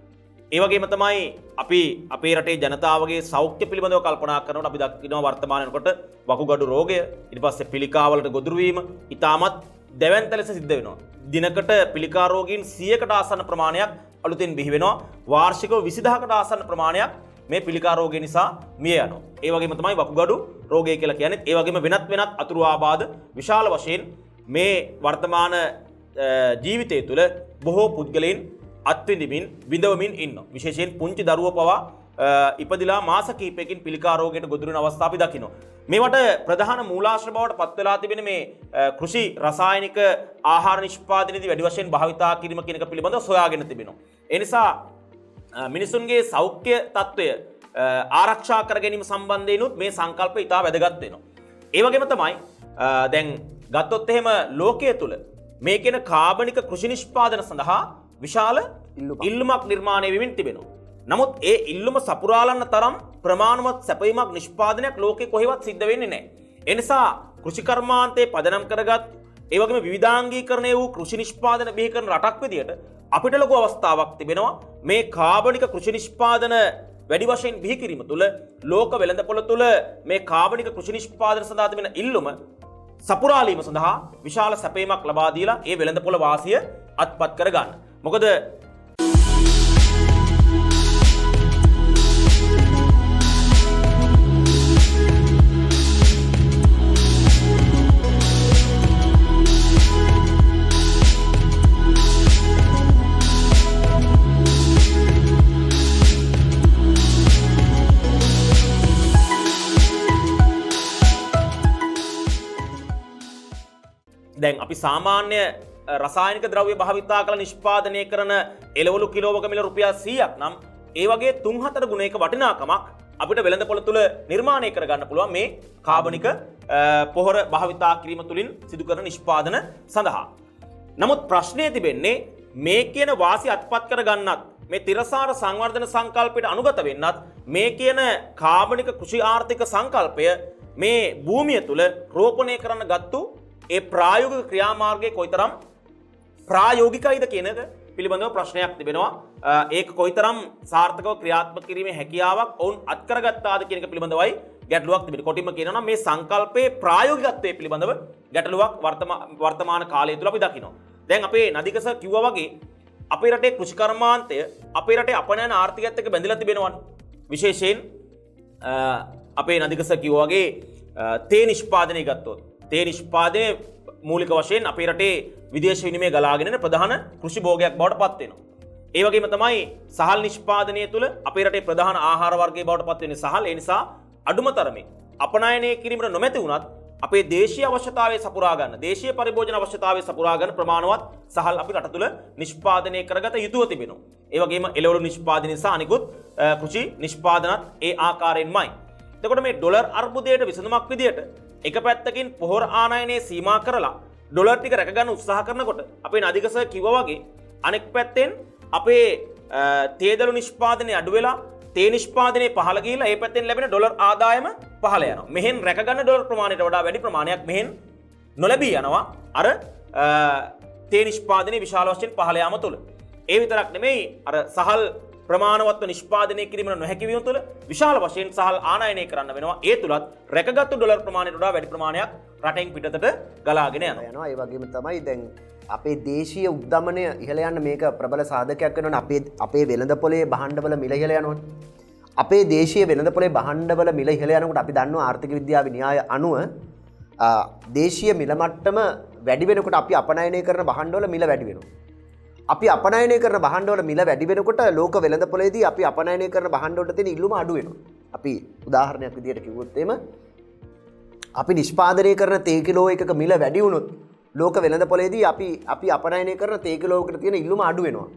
ඒ වගේම තමයි අපි අපේ රටේ ජනතාවගේ සෞඛ්‍ය පිළිබඳව කල්පනා කරනකොට අපි දකිනවා වර්තමාන වෙනකොට වකුගඩු රෝගය ඊට පස්සේ පිළිකාවලට ගොදුරු වීම ඉතාමත් දැවැන්ත ලෙස සිද්ධ වෙනවා. දිනකට පිළිකා රෝගීන් 100කට ආසන්න ප්‍රමාණයක් අලුතෙන් බිහි වෙනවා. වාර්ෂිකව 20000කට ආසන්න ප්‍රමාණයක් මේ පිළිකා රෝගය නිසා මිය යනවා. ඒ වගේම තමයි වකුගඩු රෝගය කියලා කියන්නේ. ඒ වගේම වෙනත් අතුරු ආබාධ විශාල වශයෙන් මේ වර්තමාන ජීවිතය තුළ බොහෝ පුද්ගලයන් අත්විඳිමින් විඳවමින් ඉන්නවා. විශේෂයෙන් පුංචි දරුවෝ පවා ඉපදිලා මාස කිහිපයකින් පිළිකා රෝගයට ගොදුරු වෙන අවස්ථා අපි දකිනවා. මේවට ප්‍රධාන මූලාශ්‍ර බවට පත් වෙලා තිබෙන මේ කෘෂි රසායනික ආහාර නිෂ්පාදනයේදී වැඩි වශයෙන් භාවිතා කිරීම කියන එක පිළිබඳව සොයාගෙන තිබෙනවා. ඒ නිසා මිනිසුන්ගේ සෞඛ්‍ය තත්ත්වය ආරක්ෂා කර ගැනීම සම්බන්ධයෙන්ුත් මේ සංකල්පය ඉතා වැදගත් වෙනවා. ඒ වගේම තමයි දැන් ගත්තොත් එහෙම ලෝකයේ තුල මේ කියන කාබනික කෘෂි නිෂ්පාදන සඳහා විශාල ඉල්ලුමක් නිර්මාණය වෙමින් තිබෙනවා. නමුත් ඒ ඉල්ලුම සපුරාලන්න තරම් ප්‍රමාණවත් සැපයීමක් නිෂ්පාදනයක් ලෝකේ කොහෙවත් සිද්ධ වෙන්නේ නැහැ. ඒ නිසා කෘෂිකර්මාන්තයේ පදනම් කරගත් ඒ වගේම විවිධාංගීකරණය වූ කෘෂි නිෂ්පාදන බිහි කරන රටක් විදියට අපිට ලොකු අවස්ථාවක් තිබෙනවා මේ කාබනික කෘෂි නිෂ්පාදන වැඩි වශයෙන් බිහි කිරීම තුළ ලෝක වෙළඳපොළ තුළ මේ කාබනික කෘෂි නිෂ්පාදන සඳහා තිබෙන ඉල්ලුම සපුරාලීම සඳහා විශාල සැපයීමක් ලබා දීලා ඒ වෙළඳපොළ වාසිය අත්පත් කර ගන්න. මොකද දැන් අපි සාමාන්‍ය රසායනික ද්‍රව්‍ය භාවිතා කළ නිෂ්පාදනය කරන එළවලු කිලෝවක මිල රුපියල් 100ක් නම් ඒ වගේ 3-4 ගුණයක වටිනාකමක් අපිට වෙළඳපොළ තුල නිර්මාණය කරගන්න පුළුවන් මේ කාබනික පොහොර භාවිතා කිරීම තුලින් සිදු කරන නිෂ්පාදන සඳහා. නමුත් ප්‍රශ්නය තිබෙන්නේ මේ කියන වාසි අත්පත් කර ගන්නත් මේ තිරසාර සංවර්ධන සංකල්පයට අනුගත වෙන්නත් මේ කියන කාබනික කෘෂි ආර්ථික සංකල්පය මේ භූමිය තුල රෝපණය කරන්න ගත්තු ඒ ප්‍රායෝගික ක්‍රියාමාර්ගයේ කොයිතරම් ප්‍රායෝගිකයිද කියන එක පිළිබඳව ප්‍රශ්නයක් තිබෙනවා. ඒක කොයිතරම් සාර්ථකව ක්‍රියාත්මක කිරීමේ හැකියාවක් ඔවුන් අත්කරගත්තාද කියන එක පිළිබඳවයි ගැටලුවක් තිබෙනවා. කොටින්ම කියනවා නම් මේ සංකල්පයේ ප්‍රායෝගිකත්වයේ පිළිබඳව ගැටලුවක් වර්තමාන කාලය තුල අපි දකිනවා. දැන් අපේ නදිකස කිව්වා වගේ අපේ රටේ කෘෂිකර්මාන්තය අපේ රටේ අපනයන ආර්ථිකයත් එක්ක බැඳලා තිබෙනවානේ. විශේෂයෙන් අපේ නදිකස කිව්වා වගේ තේ නිෂ්පාදනය ගත්තොත් තේ නිෂ්පාදනය මූලික වශයෙන් අපේ රටේ විදේශ විනිමය ගලාගෙන යන ප්‍රධාන කෘෂි භෝගයක් බවට පත් වෙනවා. ඒ වගේම තමයි සහල් නිෂ්පාදනය තුළ අපේ රටේ ප්‍රධාන ආහාර වර්ගයේ බවට පත් වෙන්නේ සහල්. ඒ නිසා අඩුම තරමේ අපනයනය කිරීමට නොමැති වුණත් අපේ දේශීය අවශ්‍යතාවය සපුරා ගන්න, දේශීය පරිභෝජන අවශ්‍යතාවය සපුරා ගන්න ප්‍රමාණවත් සහල් අපි රට තුළ නිෂ්පාදනය කරගත යුතුව තිබෙනවා. ඒ වගේම එළවලු නිෂ්පාදනය සහ අනිකුත් කෘෂි නිෂ්පාදනත් ඒ ආකාරයෙන්මයි. එතකොට මේ ඩොලර් අර්බුදයට විසඳුමක් විදියට එක පැත්තකින් පොහොර ආනයනයේ සීමා කරලා ඩොලර් ටික රැකගන්න උත්සාහ කරනකොට අපේ නදිකස කිව්වා වගේ අනෙක් පැත්තෙන් අපේ තේදළු නිෂ්පාදනය අඩු වෙලා තේ නිෂ්පාදනය පහළ ගිහිල්ලා ඒ පැත්තෙන් ලැබෙන ඩොලර් ආදායම පහළ යනවා. මෙහෙන් රැකගන්න ඩොලර් ප්‍රමාණයට වඩා වැඩි ප්‍රමාණයක් මෙහෙන් නොලැබී යනවා අර තේ නිෂ්පාදනයේ විශාල වශයෙන් පහළ යාම තුළ. ඒ විතරක් නෙමෙයි අර සහල් ප්‍රමාණවත්ව නිෂ්පාදනය කිරීම නොහැකි වීම තුළ විශාල වශයෙන් සහල් ආනයනය කරන්න වෙනවා. ඒ තුලත් රැකගත්තු ඩොලර් ප්‍රමාණයට වඩා වැඩි ප්‍රමාණයක් රටෙන් පිටතට ගලාගෙන යනවා. ඒ වගේම තමයි දැන් අපේ දේශීය උද්දමනය ඉහළ යන්න මේක ප්‍රබල සාධකයක් වෙනවා. අපේ වෙළඳපොලේ භාණ්ඩවල මිල ඉහළ යනවා. අපේ දේශීය වෙළඳපොලේ භාණ්ඩවල මිල ඉහළ යනකොට අපි දන්නවා ආර්ථික විද්‍යාවේ න්‍යාය අනුව දේශීය මිල මට්ටම වැඩි වෙනකොට අපි අපනයනය කරන භාණ්ඩවල මිල වැඩි වෙනවා. අපි අපනයනය කරන භාණ්ඩවල මිල වැඩි වෙනකොට ලෝක වෙළඳපොලේදී අපි අපනයනය කරන භාණ්ඩවලට තියෙන ඉල්ලුම අඩු වෙනවා. අපි උදාහරණයක් විදිහට කිව්වොත් එimhe අපි නිෂ්පාදනය කරන තේ කිලෝ එකක මිල වැඩි වුණොත් ලෝක වෙළඳපොලේදී අපි අපනයනය කරන තේ කිලෝයකට තියෙන ඉල්ලුම අඩු වෙනවා.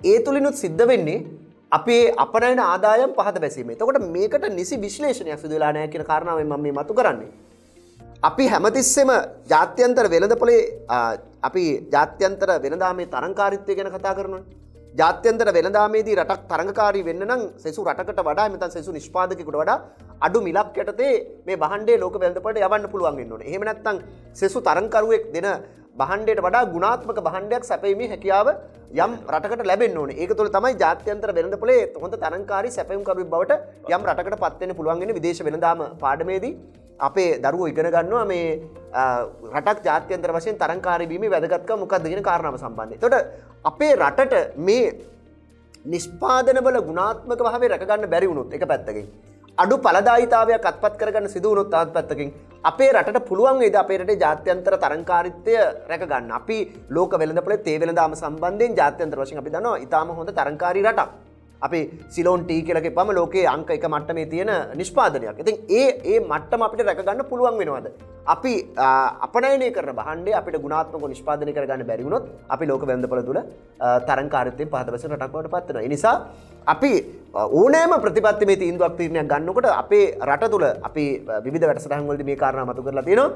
ඒ තුලිනුත් සිද්ධ වෙන්නේ අපේ අපනයන ආදායම් පහත බැසීම. එතකොට මේකට නිසි විශ්ලේෂණයක් සිදු වෙලා නැහැ කියන කාරණාවෙන් මම මේ මතු කරන්නේ. අපි හැමතිස්සෙම ජාත්‍යන්තර වෙළඳපොලේ අපි ජාත්‍යන්තර වෙළඳාමේ තරංකාරීත්වය ගැන කතා කරනවා. ජාත්‍යන්තර වෙළඳාමේදී රටක් තරංගකාරී වෙන්න නම් සෙසු රටකට වඩා නැත්නම් සෙසු නිෂ්පාදකයෙකුට වඩා අඩු මිලක් යටතේ මේ භාණ්ඩේ ලෝක වෙළඳපොලට යවන්න පුළුවන් වෙන්න ඕනේ. එහෙම නැත්නම් සෙසු තරංකරුවෙක් දෙන භාණ්ඩයට වඩා ගුණාත්මක භාණ්ඩයක් සැපයීමේ හැකියාව යම් රටකට ලැබෙන්න ඕනේ. ඒක තුළ තමයි ජාත්‍යන්තර වෙළඳපොලේ හොඳ තරංකාරී සැපයුම් කරුවෙක් බවට යම් රටකට පත් වෙන්න පුළුවන් වෙන්නේ. විදේශ වෙළඳාම පාඩමේදී අපේ දරුවෝ ඉගෙන ගන්නවා මේ රටක් ජාත්‍යන්තර වශයෙන් තරංකාරී වීමේ වැදගත්කම මොකක්ද කියන කාරණාව සම්බන්ධයෙන්. එතකොට අපේ රටට මේ නිෂ්පාදනවල ගුණාත්මක භාවය රැක ගන්න බැරි වුණොත් එක පැත්තකින් අඩු ඵලදායීතාවයක් අත්පත් කරගන්න සිදු වුණොත් තවත් පැත්තකින් අපේ රටට පුළුවන් වේද අපේ රටේ ජාත්‍යන්තර තරංකාරීත්වය රැක ගන්න. අපි ලෝක වෙළඳපොලේ තේ වෙළඳාම සම්බන්ධයෙන් ජාත්‍යන්තර වශයෙන් අපි දන්නවා ඊටාම හොඳ තරංකාරී රටක්. අපි සිලෝන් ටී කියලා කිව්වම ලෝකයේ අංක 1 මට්ටමේ තියෙන නිෂ්පාදනයක්. ඉතින් ඒ මට්ටම අපිට රැක ගන්න පුළුවන් වෙනවද? අපි අපනයනය කරන භාණ්ඩය අපිට ගුණාත්මකව නිෂ්පාදනය කරගන්න බැරි වුණොත් අපි ලෝක වෙළඳපොළ තුල තරංකාරීත්වයෙන් පහත බැසෙන රටක් බවට පත් වෙනවා. ඒ නිසා අපි ඕනෑම ප්‍රතිපත්තිමය තීන්දුවක් තීරණයක් ගන්නකොට අපේ රට තුල අපි විවිධ වැඩසටහන් වලදී මේ කාරණා මතු කරලා තියෙනවා.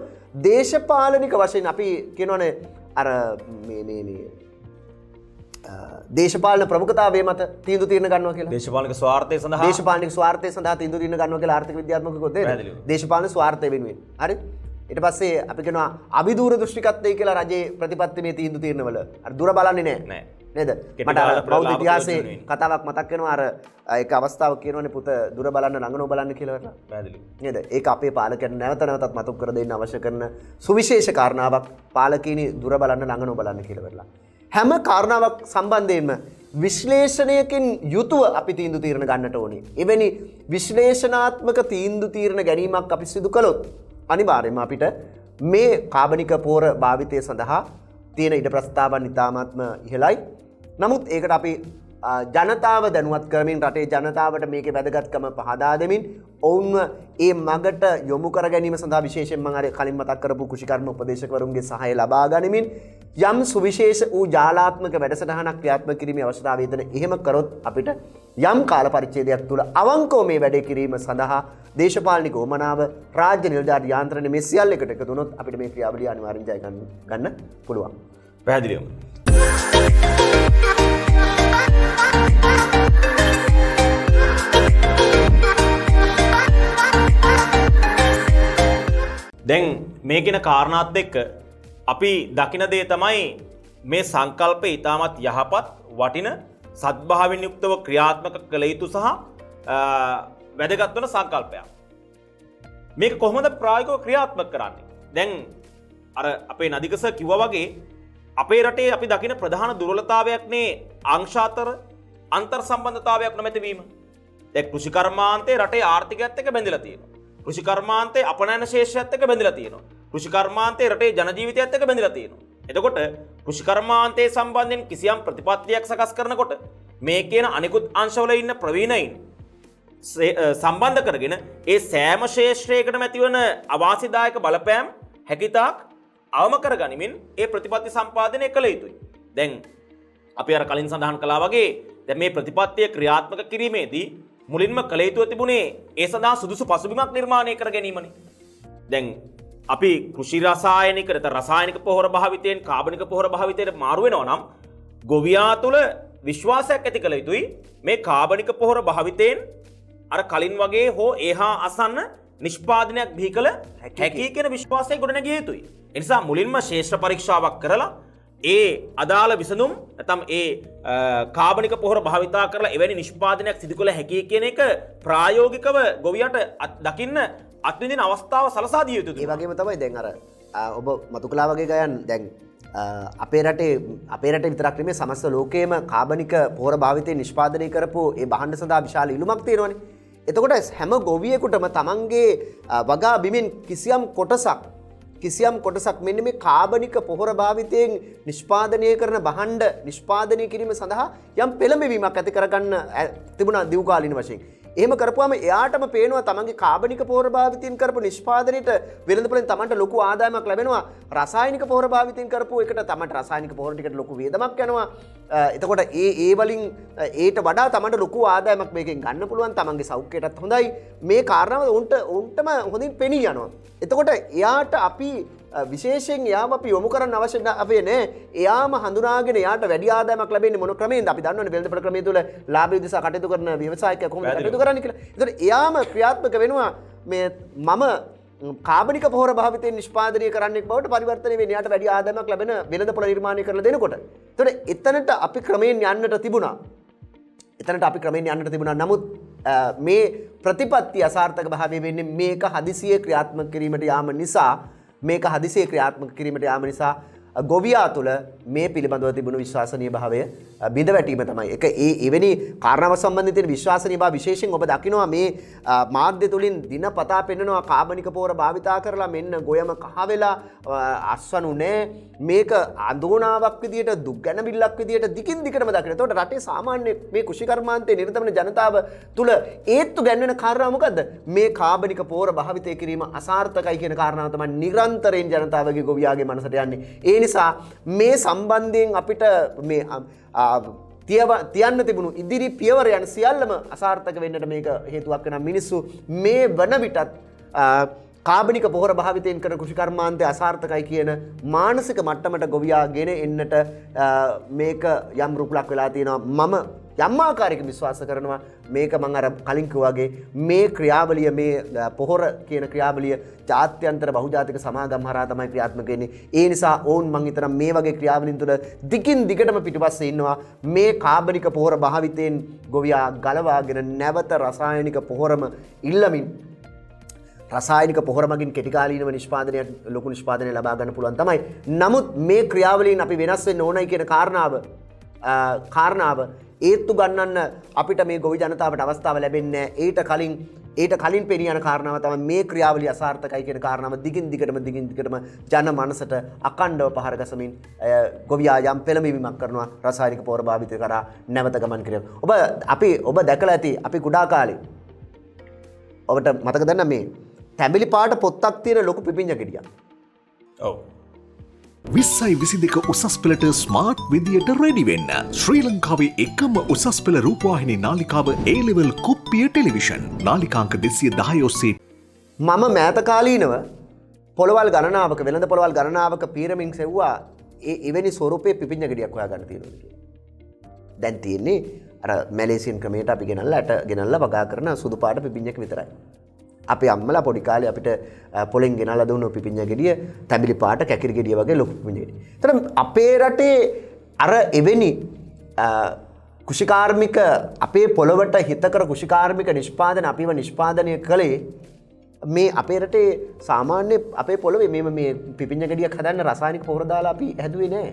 දේශපාලනික වශයෙන් අපි කියනවනේ අර මේ දේශපාලන ප්‍රමුඛතාවයේ මත තීන්දුව తీරන ගන්නවා කියලා. දේශපාලනික ස්වාර්ථය සඳහා දේශපාලනික ස්වාර්ථය සඳහා තීන්දුව తీරන ගන්නවා කියලා ආර්ථික විද්‍යාත්මකව තේරෙනවා. දේශපාලන ස්වාර්ථය වෙනුවෙන්. හරි? ඊට පස්සේ අපි කියනවා අවිදූර දෘෂ්ටිකත්වය කියලා රජයේ ප්‍රතිපත්තිමේ තීන්දුව తీරනවල. අර දුර බලන්නේ නැහැ. නේද? මට බෞද්ධ ඉතිහාසයේ කතාවක් මතක් වෙනවා අර ඒක අවස්ථාවක් කියනවනේ පුත දුර බලන්න ළඟ බලන්න කියලා වටලා. පැහැදිලි. නේද? ඒක අපේ පාලකයන් නැවත නැවතත් මතක් කර දෙන්න අවශ්‍ය කරන සුවිශේෂ කාරණාවක් පාලකීනි දුර බලන්න ළඟ බලන්න කියලා වටලා. හැම කාරණාවක් සම්බන්ධයෙන්ම විශ්ලේෂණයකින් යුතුව අපි තීන්දුව తీරන ගන්නට ඕනේ. එවැනි විශ්ලේෂණාත්මක තීන්දුව తీරන ගැනීමක් අපි සිදු කළොත් අනිවාර්යයෙන්ම අපිට මේ කාබනික පෝර භාවිතය සඳහා තියෙන ඉඩ ප්‍රස්තාවන් ඉතාමත්ම ඉහළයි. නමුත් ඒකට අපි ජනතාව දැනුවත් කරමින් රටේ ජනතාවට මේකේ වැදගත්කම පහදා දෙමින් ඔවුන්ව ඒ මගට යොමු කර ගැනීම සඳහා විශේෂයෙන් මම අර කලින් මතක් කරපු කුෂිකර්ම උපදේශකවරුන්ගේ සහාය ලබා ගනිමින් යම් සුවිශේෂ වූ ජාලාත්මක වැඩසටහනක් ක්‍රියාත්මක කිරීමේ අවශ්‍යතාවය තියෙන. එහෙම කරොත් අපිට යම් කාල පරිච්ඡේදයක් තුළ අවංකව මේ වැඩේ කිරීම සඳහා දේශපාලනික උවමනාව රාජ්‍ය නිලධාරී යාන්ත්‍රණය මේ සියල්ල එකට එකතු වුණොත් අපිට මේ ක්‍රියාවලිය අනිවාර්යෙන් ජය ගන්න පුළුවන්. පැහැදිලිවම. දැන් මේ කියන කාරණාත් එක්ක අපි දකින දේ තමයි මේ සංකල්පය ඉතාමත් යහපත් වටින සත්භාවයෙන් යුක්තව ක්‍රියාත්මක කළ යුතු සහ වැදගත් වන සංකල්පයක්. මේක කොහොමද ප්‍රායෝගිකව ක්‍රියාත්මක කරන්නේ? දැන් අර අපේ නදිකස කිව්වා වගේ අපේ රටේ අපි දකින ප්‍රධාන දුර්වලතාවයක් නේ අංශ අතර අන්තර් සම්බන්ධතාවයක් නොමැති වීම. දැන් කෘෂි කර්මාන්තයේ රටේ ආර්ථිකයත් එක්ක බැඳිලා තියෙනවා. කෘෂි කර්මාන්තයේ අපනයන ශේෂයත් එක්ක බැඳිලා තියෙනවා. කෘෂි කර්මාන්තයේ රටේ ජන ජීවිතයත් එක්ක බැඳිලා තියෙනවා. එතකොට කෘෂි කර්මාන්තයේ සම්බන්ධයෙන් කිසියම් ප්‍රතිපත්තියක් සකස් කරනකොට මේ කියන අනිකුත් අංශවල ඉන්න ප්‍රවීණයින් සම්බන්ධ කරගෙන ඒ සෑම ශේෂ්ත්‍රයකටම ඇතිවන අවාසිදායක බලපෑම් හැකිතාක් අවම කරගනිමින් ඒ ප්‍රතිපත්ති සම්පාදනය කළ යුතුයි. දැන් අපි අර කලින් සඳහන් කළා වගේ දැන් මේ ප්‍රතිපත්තිය ක්‍රියාත්මක කිරීමේදී මුලින්ම කළ යුතුව තිබුණේ ඒ සඳහා සුදුසු පසුබිමක් නිර්මාණය කර ගැනීමනේ. දැන් අපි කෘෂි රසායනික රසායනික පොහොර භාවිතයෙන් කාබනික පොහොර භාවිතයට මාරු වෙනවා නම් ගොවියා තුළ විශ්වාසයක් ඇති කළ යුතුයි මේ කාබනික පොහොර භාවිතයෙන් අර කලින් වගේ හෝ ඒහා අසන්න නිෂ්පාදනයක් බිහි කළ හැකි කියන විශ්වාසය ගොඩනැගිය යුතුයි. ඒ නිසා මුලින්ම ශේෂ්ත්‍ර පරීක්ෂාවක් කරලා ඒ අදාළ විසඳුම් නැත්නම් ඒ කාබනික පොහොර භාවිතා කරලා එවැනි නිෂ්පාදනයක් සිදු කළ හැකි කියන එක ප්‍රායෝගිකව ගොවියට දකින්න අත්විඳින අවස්ථාව සලසා දිය යුතුයි. ඒ වගේම තමයි දැන් අර ඔබ මතු කළා වගේ ගයන් දැන් අපේ රටේ විතරක් නෙමෙයි සමස්ත ලෝකයේම කාබනික පොහොර භාවිතය නිෂ්පාදනය කරපු ඒ භාණ්ඩ සඳහා විශාල ඉල්ලුමක් තියෙනවනේ. එතකොට හැම ගොවියෙකුටම තමන්ගේ වගා බිමෙන් කිසියම් කොටසක් මෙන්න මේ කාබනික පොහොර භාවිතයෙන් නිෂ්පාදනය කරන භාණ්ඩ නිෂ්පාදනය කිරීම සඳහා යම් පෙළඹවීමක් ඇති කරගන්න තිබුණා දීර්ඝකාලීන වශයෙන්. එහෙම කරපුවාම එයාටම පේනවා තමන්ගේ කාබනික පොහොර භාවිතයෙන් කරපු නිෂ්පාදනයට වෙළඳපොළෙන් තමන්ට ලොකු ආදායමක් ලැබෙනවා. රසායනික පොහොර භාවිතයෙන් කරපු එකට තමන්ට රසායනික පොහොර ටිකට ලොකු වියදමක් යනවා. එතකොට ඒ වලින් ඒට වඩා තමන්ට ලොකු ආදායමක් මේකෙන් ගන්න පුළුවන්. තමන්ගේ සෞඛ්‍යයටත් හොඳයි. මේ කාරණාව උන්ටම හොඳින් පෙනී යනවා. එතකොට එයාට අපි විශේෂයෙන් එයාම අපි යොමු කරන්න අවශ්‍ය අපේ නෑ. එයාම හඳුනාගෙන එයාට වැඩි ආදායමක් ලැබෙන්නේ මොන ක්‍රමයෙන්ද? අපි දන්නවනේ වෙළඳපොළ ක්‍රමය තුල ලාභය උදෙසා කටයුතු කරන ව්‍යවසායකයා කොහොමද කටයුතු කරන්නේ කියලා. ඒතකොට එයාම ක්‍රියාත්මක වෙනවා මේ මම කාබනික පොහොර භාවිතයෙන් නිෂ්පාදනය කරන්නෙක් බවට පරිවර්තනය වෙන්නේ. එයාට වැඩි ආදායමක් ලැබෙන වෙළඳපොළ නිර්මාණය කරලා දෙනකොට. ඒතකොට එතනට අපි ක්‍රමයෙන් යන්නට තිබුණා. නමුත් මේ ප්‍රතිපත්ති අසාර්ථක භාවය වෙන්නේ මේක හදිසියේ ක්‍රියාත්මක කිරීමට යාම නිසා ගොවියා තුළ මේ පිළිබඳව තිබුණු විශ්වාසනීය භාවය බිඳ වැටීම තමයි. ඒක එවැනි කාරණාව සම්බන්ධයෙන් තියෙන විශ්වාසනීය භාවය විශේෂයෙන් ඔබ දකිනවා මේ මාධ්‍ය තුලින් දිනපතා පෙන්නනවා කාබනික පොහොර භාවිතා කරලා මෙන්න ගොයම කහ වෙලා අස්වනු නැහැ. මේක අඳෝනාවක් විදියට දුක් ගැනවිල්ලක් විදියට දිගින් දිගටම දකිනවා. ඒතකොට රටේ සාමාන්‍ය මේ කුෂිකර්මාන්තයේ නිරත වෙන ජනතාව තුළ ඒත්තු ගැන්වෙන කාරණා මොකද්ද? මේ කාබනික පොහොර භාවිතය කිරීම අසාර්ථකයි කියන කාරණාව තමයි නිරන්තරයෙන් ජනතාවගේ ගොවියාගේ මනසට යන්නේ. ඒ නිසා මේ සම්බන්ධයෙන් අපිට මේ තියන්න තිබුණු ඉදිරි පියවරයන් සියල්ලම අසාර්ථක වෙන්නට මේක හේතුවක් වෙනවා. මිනිස්සු මේ වන විටත් කාබනික පොහොර භාවිතයෙන් කරන කෘෂිකර්මාන්තය අසාර්ථකයි කියන මානසික මට්ටමට ගොවියා ගෙන එන්නට මේක යම් රුකුලක් වෙලා තියෙනවා. මම යම් ආකාරයක විශ්වාස කරනවා මේක මම අර කලින් කිව්වාගේ මේ ක්‍රියාවලිය මේ පොහොර කියන ක්‍රියාවලිය ජාත්‍යන්තර බහුජාතික සමාගම් හරහා තමයි ක්‍රියාත්මක වෙන්නේ. ඒ නිසා ඕන් මං හිතනවා මේ වගේ ක්‍රියාවලින් තුළ දිගින් දිගටම පිටුපස්සේ ඉන්නවා මේ කාබනික පොහොර භාවිතයෙන් ගොවියා ගලවාගෙන නැවත රසායනික පොහොරම ඉල්ලමින් රසායනික පොහොර මගින් කෙටිකාලීනව නිෂ්පාදනයක් ලොකු නිෂ්පාදනය ලබා ගන්න පුළුවන් තමයි. නමුත් මේ ක්‍රියාවලින් අපි වෙනස් වෙන්න ඕනයි කියන කාරණාව ඒත්තු ගන්නන්න අපිට මේ ගොවි ජනතාවට අවස්ථාව ලැබෙන්නේ නැහැ. ඊට කලින් පෙනී යන කාරණාව තමයි මේ ක්‍රියාවලිය අසාර්ථකයි කියන කාරණාව දිගින් දිගටම ජන මනසට අකණ්ඩව පහර ගසමින් ගොවියා යම් පෙළඹවීමක් කරනවා රසායනික පොහොර භාවිතය කරා නැවත ගමන් කිරීම. ඔබ දැකලා ඇති අපි කුඩා කාලේ ඔබට මතක දැන්න මේ තැඹිලි පාට පොත්තක් තියෙන ලොකු පිපිඤ්ඤ ගෙඩියක්. ඔව්. 2022 උසස් පෙළට ස්මාර්ට් විදියට රෙඩි වෙන්න. ශ්‍රී ලංකාවේ එකම උසස් පෙළ රූපවාහිනී නාලිකාව A-level කුප්පිය ටෙලිවිෂන්. නාලිකාංක 210 ඔස්සේ මම මෑත කාලීනව පොළවල් ගණනාවක වෙළඳ පොළවල් ගණනාවක පීරමින් සෙව්වා එවැනි ස්වරූපයේ පිපිඤ්ඤ ගෙඩියක් හොයාගන්න තියෙනවා කියලා. දැන් තියෙන්නේ අර මැලේසියන් ක්‍රමයට අපි ගෙනල්ලා වගා කරන සුදු පාට පිපිඤ්ඤක විතරයි. අපි අම්මලා පොඩි කාලේ අපිට පොලෙන් ගෙනල්ලා දුන්න පිපිඤ්ඤ ගෙඩිය තැඹිලි පාට කැකිරි ගෙඩිය වගේ ලොකු පිපිඤ්ඤ ගෙඩිය. ඒතර අපේ රටේ අර එවැනි කුෂිකාර්මික අපේ පොළවට හිතකර කුෂිකාර්මික නිෂ්පාදන අපිව නිෂ්පාදනය කළේ මේ අපේ රටේ සාමාන්‍ය අපේ පොළවේ මේ පිපිඤ්ඤ ගෙඩියක් හදන්න රසායනික පොහොර දාලා අපි හැදුවේ නෑ.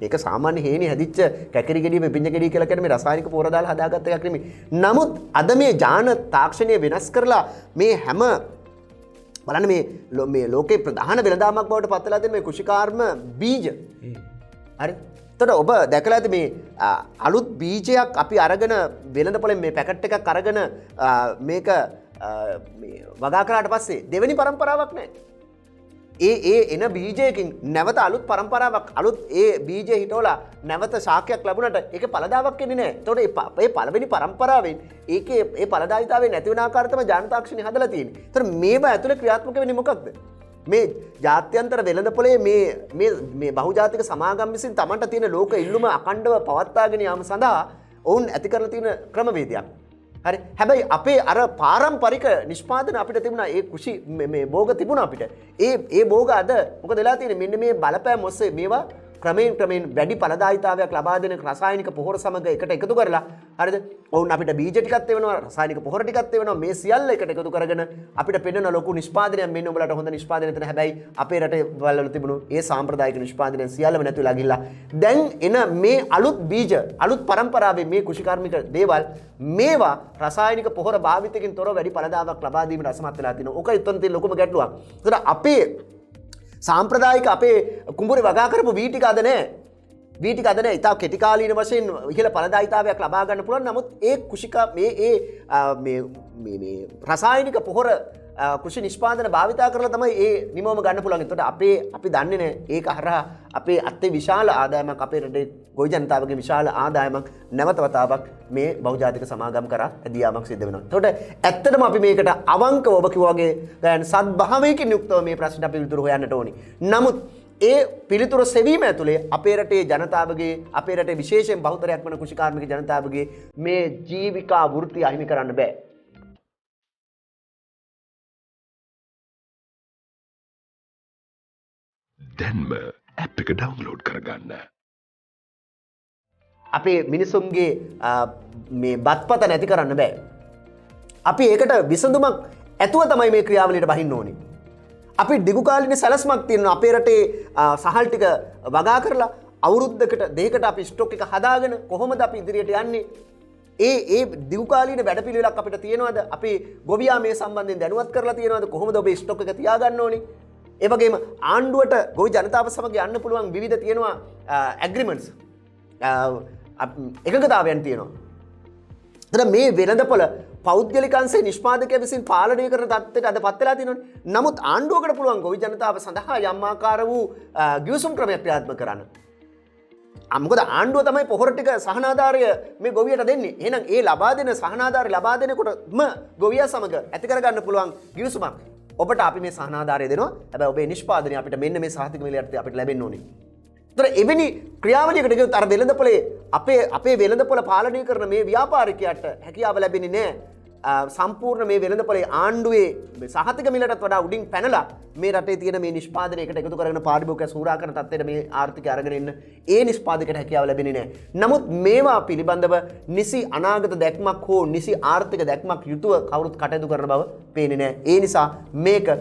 ඒක සාමාන්‍ය හේනේ හැදිච්ච කැකිරි ගෙඩිය පිපිඤ්ඤ ගෙඩිය කියලා කියන්නේ මේ රසායනික පොහොර දාලා හදාගත්ත එකක් නෙමෙයි. නමුත් අද මේ ජාන තාක්ෂණය වෙනස් කරලා මේ හැම බලන්න මේ ලෝකේ ප්‍රධාන වෙළඳාමක් බවට පත් වෙලා තියෙන මේ කුෂිකාර්ම බීජ. හරි. එතකොට ඔබ දැකලා ඇති මේ අලුත් බීජයක් අපි අරගෙන වෙළඳපොලෙන් මේ පැකට් එකක් අරගෙන මේක වගා කරාට පස්සේ දෙවෙනි પરම්පරාවක් නැහැ. ඒ එන බීජයකින් නැවත අලුත් પરම්පරාවක් අලුත් ඒ බීජය හිටවලා නැවත ශාකයක් ලැබුණට ඒකේ ඵලදාවක් එන්නේ නැහැ. එතකොට මේ පළවෙනි પરම්පරාවෙන් ඒකේ ඒ ඵලදායිතාවය නැති වෙන ආකාරය තමයි ජාන තාක්ෂණය හදලා තියෙන්නේ. ඒතර මේවා ඇතුලේ ක්‍රියාත්මක වෙන්නේ මොකක්ද? මේ ජාත්‍යන්තර වෙළඳපොලේ මේ බහුජාතික සමාගම් විසින් තමන්ට තියෙන ලෝක ඉල්ලුම අඛණ්ඩව පවත්වාගෙන යාම සඳහා ඔවුන් ඇති කරලා තියෙන ක්‍රමවේදයක්. හරි. හැබැයි අපේ අර පාරම්පරික නිෂ්පාදන අපිට තිබුණා ඒ කුෂි මේ භෝග තිබුණා අපිට. ඒ භෝග අද මොකද වෙලා තියෙන්නේ මෙන්න මේ බලපෑම් ඔස්සේ මේවා ක්‍රමයෙන් වැඩි ඵලදායීතාවයක් ලබා දෙන රසායනික පොහොර සමග එකට එකතු කරලා හරිද? ඔවුන් අපිට බීජ ටිකක් දෙවෙනවා රසායනික පොහොර ටිකක් දෙවෙනවා මේ සියල්ල එකට එකතු කරගෙන අපිට පෙන්වන ලොකු නිෂ්පාදනයක් මෙන්න උඹලට හොඳ නිෂ්පාදනයක් තියෙන හැබැයි අපේ රටේ වල තිබුණු ඒ සාම්ප්‍රදායික නිෂ්පාදනයන් සියල්ලම නැති වෙලා ගිහිල්ලා දැන් එන මේ අලුත් බීජ අලුත් පරම්පරාවේ මේ කුෂිකාර්මික දේවල් මේවා රසායනික පොහොර භාවිතකින් තොරව වැඩි ඵලදායීතාවක් ලබා දීමට අසමත් වෙලා තිනවා. ඕක ඉතින් තියෙන ලොකුම ගැටලුවක්. ඒතර අපේ සාම්ප්‍රදායික අපේ කුඹුරේ වගා කරපු වී ටික අද නැහැ. වී ටික අද නැහැ. ඉතාල කෙටි කාලීන වශයෙන් ඉහළ ඵලදායීතාවයක් ලබා ගන්න පුළුවන්. නමුත් ඒ කුෂිකා මේ රසායනික පොහොර කුෂි නිෂ්පාදන භාවිතා කරලා තමයි ඒ නිමවම ගන්න පුළුවන්. එතකොට අපි දන්නේ නැහැ ඒක හරහා අපේ අත්ේ විශාල ආදායමක් අපේ රටේ ගොවි ජනතාවගේ විශාල ආදායමක් නැවත වතාවක් මේ බහුජාතික සමාගම් කරා ඇදියාමක් සිද්ධ වෙනවා. එතකොට ඇත්තටම අපි මේකට අවංකව ඔබ කිව්වා වගේ දැන් සත්භාවයකින් යුක්තව මේ ප්‍රශ්නට අපි පිළිතුරු හොයන්නට ඕනි. නමුත් ඒ පිළිතුර සෙවීම ඇතුලේ අපේ රටේ ජනතාවගේ අපේ රටේ විශේෂයෙන් බහුතරයක් වන කුෂිකාර්මික ජනතාවගේ මේ ජීවිකා වෘත්ති අහිමි කරන්න බෑ. දැන්ම ඇප් එක ඩවුන්ලෝඩ් කරගන්න. අපේ මිනිසුන්ගේ මේ බත්පත නැති කරන්න බෑ. අපි ඒකට විසඳුමක් ඇතුව තමයි මේ ක්‍රියාවලියට බහින්න ඕනේ. අපි දිගුකාලීන සැලැස්මක් තියෙනවා අපේ රටේ සහල් ටික වගා කරලා අවුරුද්දකට දෙකකට අපි ස්ටොක් එක හදාගෙන කොහොමද අපි ඉදිරියට යන්නේ? ඒ දිගුකාලීන වැඩපිළිවෙලක් අපිට තියෙනවද? අපි ගොවියා මේ සම්බන්ධයෙන් දැනුවත් කරලා තියෙනවද? කොහොමද ඔබේ ස්ටොක් එක තියාගන්න ඕනේ? ඒ වගේම ආණ්ඩුවට ගොවි ජනතාව සමග යන්න පුළුවන් විවිධ තියෙනවා ඇග්‍රීමන්ට්ස් එකඟතාවයන් තියෙනවා. එතන මේ වෙළඳපොළ පෞද්ගලික අංශයේ නිෂ්පාදකයා විසින් පාලනය කරන තත්ත්වයට අද පත් වෙලා තියෙනවනේ. නමුත් ආණ්ඩුවකට පුළුවන් ගොවි ජනතාව සඳහා යම් ආකාර වූ ගිවිසුම් ක්‍රමයක් ක්‍රියාත්මක කරන්න. මොකද ආණ්ඩුව තමයි පොහොර ටික සහනාධාරය මේ ගොවියට දෙන්නේ. එහෙනම් ඒ ලබා දෙන සහනාධාරය ලබා දෙනකොටම ගොවියා සමග ඇති කරගන්න පුළුවන් ගිවිසුමක්. ඔබට අපි මේ සහනාධාරය දෙනවා. හැබැයි ඔබේ නිෂ්පාදනය අපිට මෙන්න මේ සහතික මිලයට අපිට ලැබෙන්න ඕනේ. ඒතර එවැනි ක්‍රියාවලියකට ගියොත් අර වෙළඳපොලේ අපේ වෙළඳපොළ පාලනය කරන මේ ව්‍යාපාරිකයාට හැකියාව ලැබෙන්නේ නැහැ. සම්පූර්ණ මේ වෙළඳපොලේ ආණ්ඩුවේ සහතික මිලටත් වඩා උඩින් පැනලා මේ රටේ තියෙන මේ නිෂ්පාදනයකට එකතු කරගෙන පාරිභෝගිකයා සූරා කරන තත්ත්වයට මේ ආර්ථිකය අරගෙන එන්න ඒ නිෂ්පාදකයට හැකියාව ලැබෙන්නේ නැහැ. නමුත් මේවා පිළිබඳව නිසි අනාගත දැක්මක් හෝ නිසි ආර්ථික දැක්මක් යුතුව කවුරුත් කටයුතු කරන බව පේන්නේ නැහැ. ඒ නිසා මේක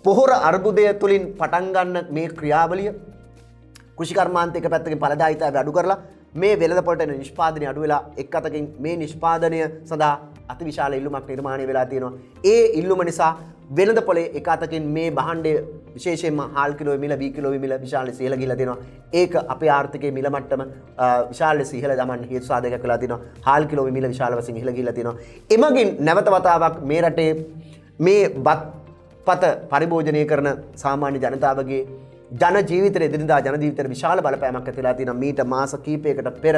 පොහොර අර්බුදය තුලින් පටන් ගන්න මේ ක්‍රියාවලිය කුෂිකර්මාන්ත එක පැත්තකින් ඵලදායීතාවය අඩු කරලා මේ වෙළඳපොළට එන නිෂ්පාදනය අඩු වෙලා එක් අතකින් මේ නිෂ්පාදනය සඳහා අතිවිශාල ඉල්ලුමක් නිර්මාණය වෙලා තියෙනවා. ඒ ඉල්ලුම නිසා වෙළඳපොලේ එක අතකින් මේ භාණ්ඩය විශේෂයෙන්ම හාල් කිලෝ මිල බී කිලෝ මිල විශාල ලෙස ඉහළ ගිහිලා තියෙනවා. ඒක අපේ ආර්ථිකයේ මිල මට්ටම විශාල ලෙස ඉහළ දමන්න හේතු සාධකයක් වෙලා තියෙනවා. හාල් කිලෝ මිල විශාල වශයෙන් ඉහළ ගිහිලා තියෙනවා. එමගින් නැවත වතාවක් මේ රටේ මේ බත්පත පරිභෝජනය කරන සාමාන්‍ය ජනතාවගේ ජන ජීවිතයේ එදිනදා ජන ජීවිතේ විශාල බලපෑමක් ඇති වෙලා තියෙනවා. මීට මාස කිහිපයකට පෙර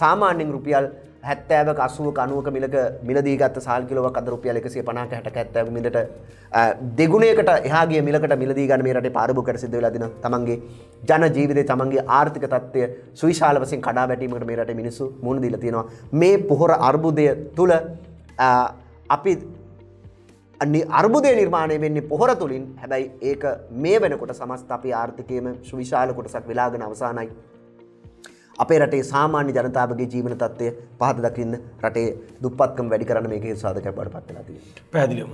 සාමාන්‍යයෙන් රුපියල් 70ක 80ක 90ක මිලක මිලදී ගත්ත සාල් කිලෝවක් අද රුපියල් 150ක 60ක 70ක මිලට දෙගුණයකට එහා ගිය මිලකට මිලදී ගන්න මේ රටේ පාරිභෝගිකයට සිද්ධ වෙලා දිනවා. තමන්ගේ ජන ජීවිතේ තමන්ගේ ආර්ථික තත්ත්වය සුවිශාල වශයෙන් කඩා වැටීමකට මේ රටේ මිනිස්සු මුහුණ දීලා තියෙනවා. මේ පොහොර අර්බුදය තුල අපි අර්බුදය නිර්මාණය වෙන්නේ පොහොර තුලින්. හැබැයි ඒක මේ වෙනකොට සමස්ත අපේ ආර්ථිකයේම සුවිශාල කොටසක් වෙලාගෙන අවසానයි. අපේ රටේ සාමාන්‍ය ජනතාවගේ ජීවන තත්ත්වය පහත දකින්න රටේ දුප්පත්කම වැඩි කරන්න මේක හේතු සාධකයක් බවට පත් වෙලා තියෙනවා. පැහැදිලිවම.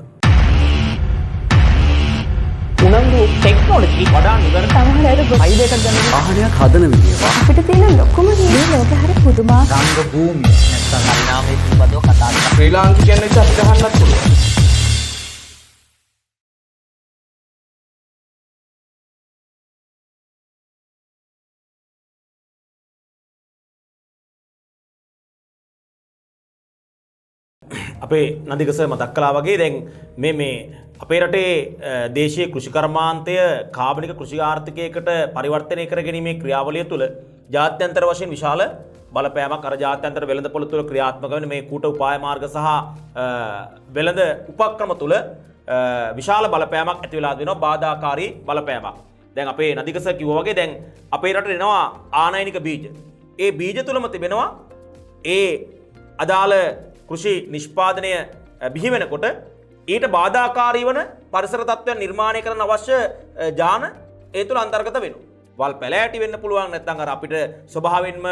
උනන්දු ටෙක්නොලොජි වඩා නිවැරදි සමහරවිට ෆයිල් එකක් ගන්න වාහනයක් හදන විදිය අපිට තියෙන ලොකුම දේ ලෝකෙ හරිය පුදුමාකාර රංග භූමිය නැත්නම් පරිණාමයේ පිළිබඳව කතා කරලා ශ්‍රී ලාංකිකයන් එක්ක අපිට අහන්නත් පුළුවන්. අපේ නදිකස මතක් කළා වගේ දැන් මේ අපේ රටේ දේශීය කෘෂිකර්මාන්තය කාබනික කෘෂි ආර්ථිකයකට පරිවර්තනය කර ගැනීමේ ක්‍රියාවලිය තුළ ජාත්‍යන්තර වශයෙන් විශාල බලපෑමක් අර ජාත්‍යන්තර වෙළඳපොළ තුළ ක්‍රියාත්මක වෙන මේ කූට උපාය මාර්ග සහ වෙළඳ උපක්‍රම තුළ විශාල බලපෑමක් ඇති වෙලා දෙනවා බාධාකාරී බලපෑමක්. දැන් අපේ නදිකස කිව්වා වගේ දැන් අපේ රටට එනවා ආනයනික බීජ. ඒ බීජ තුලම තිබෙනවා ඒ අදාළ කෘෂි නිෂ්පාදනය බිහි වෙනකොට ඊට බාධාකාරී වන පරිසර තත්ත්වයන් නිර්මාණය කරන්න අවශ්‍ය ජාන ඒ තුල අන්තර්ගත වෙනවා. වල් පැලෑටි වෙන්න පුළුවන් නැත්නම් අර අපිට ස්වභාවයෙන්ම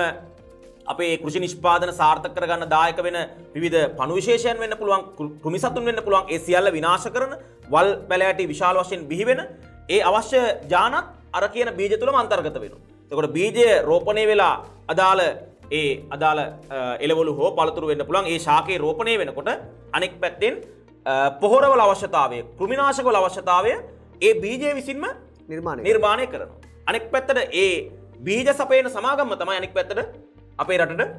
අපේ කෘෂි නිෂ්පාදන සාර්ථක කරගන්න දායක වෙන විවිධ පණු විශේෂයන් වෙන්න පුළුවන් කෘමිසතුන් වෙන්න පුළුවන් ඒ සියල්ල විනාශ කරන වල් පැලෑටි විශාල වශයෙන් බිහි වෙන ඒ අවශ්‍ය ජානත් අර කියන බීජ තුලම අන්තර්ගත වෙනවා. එතකොට බීජය රෝපණය වෙලා අදාළ එළවලු හෝ පළතුරු වෙන්න පුළුවන් ඒ ශාකයේ රෝපණය වෙනකොට අනෙක් පැත්තෙන් පොහොරවල අවශ්‍යතාවය කෘමිනාශකවල අවශ්‍යතාවය ඒ බීජය විසින්ම නිර්මාණය කරනවා. අනෙක් පැත්තට ඒ බීජ සපයන සමාගම තමයි අනෙක් පැත්තට අපේ රටට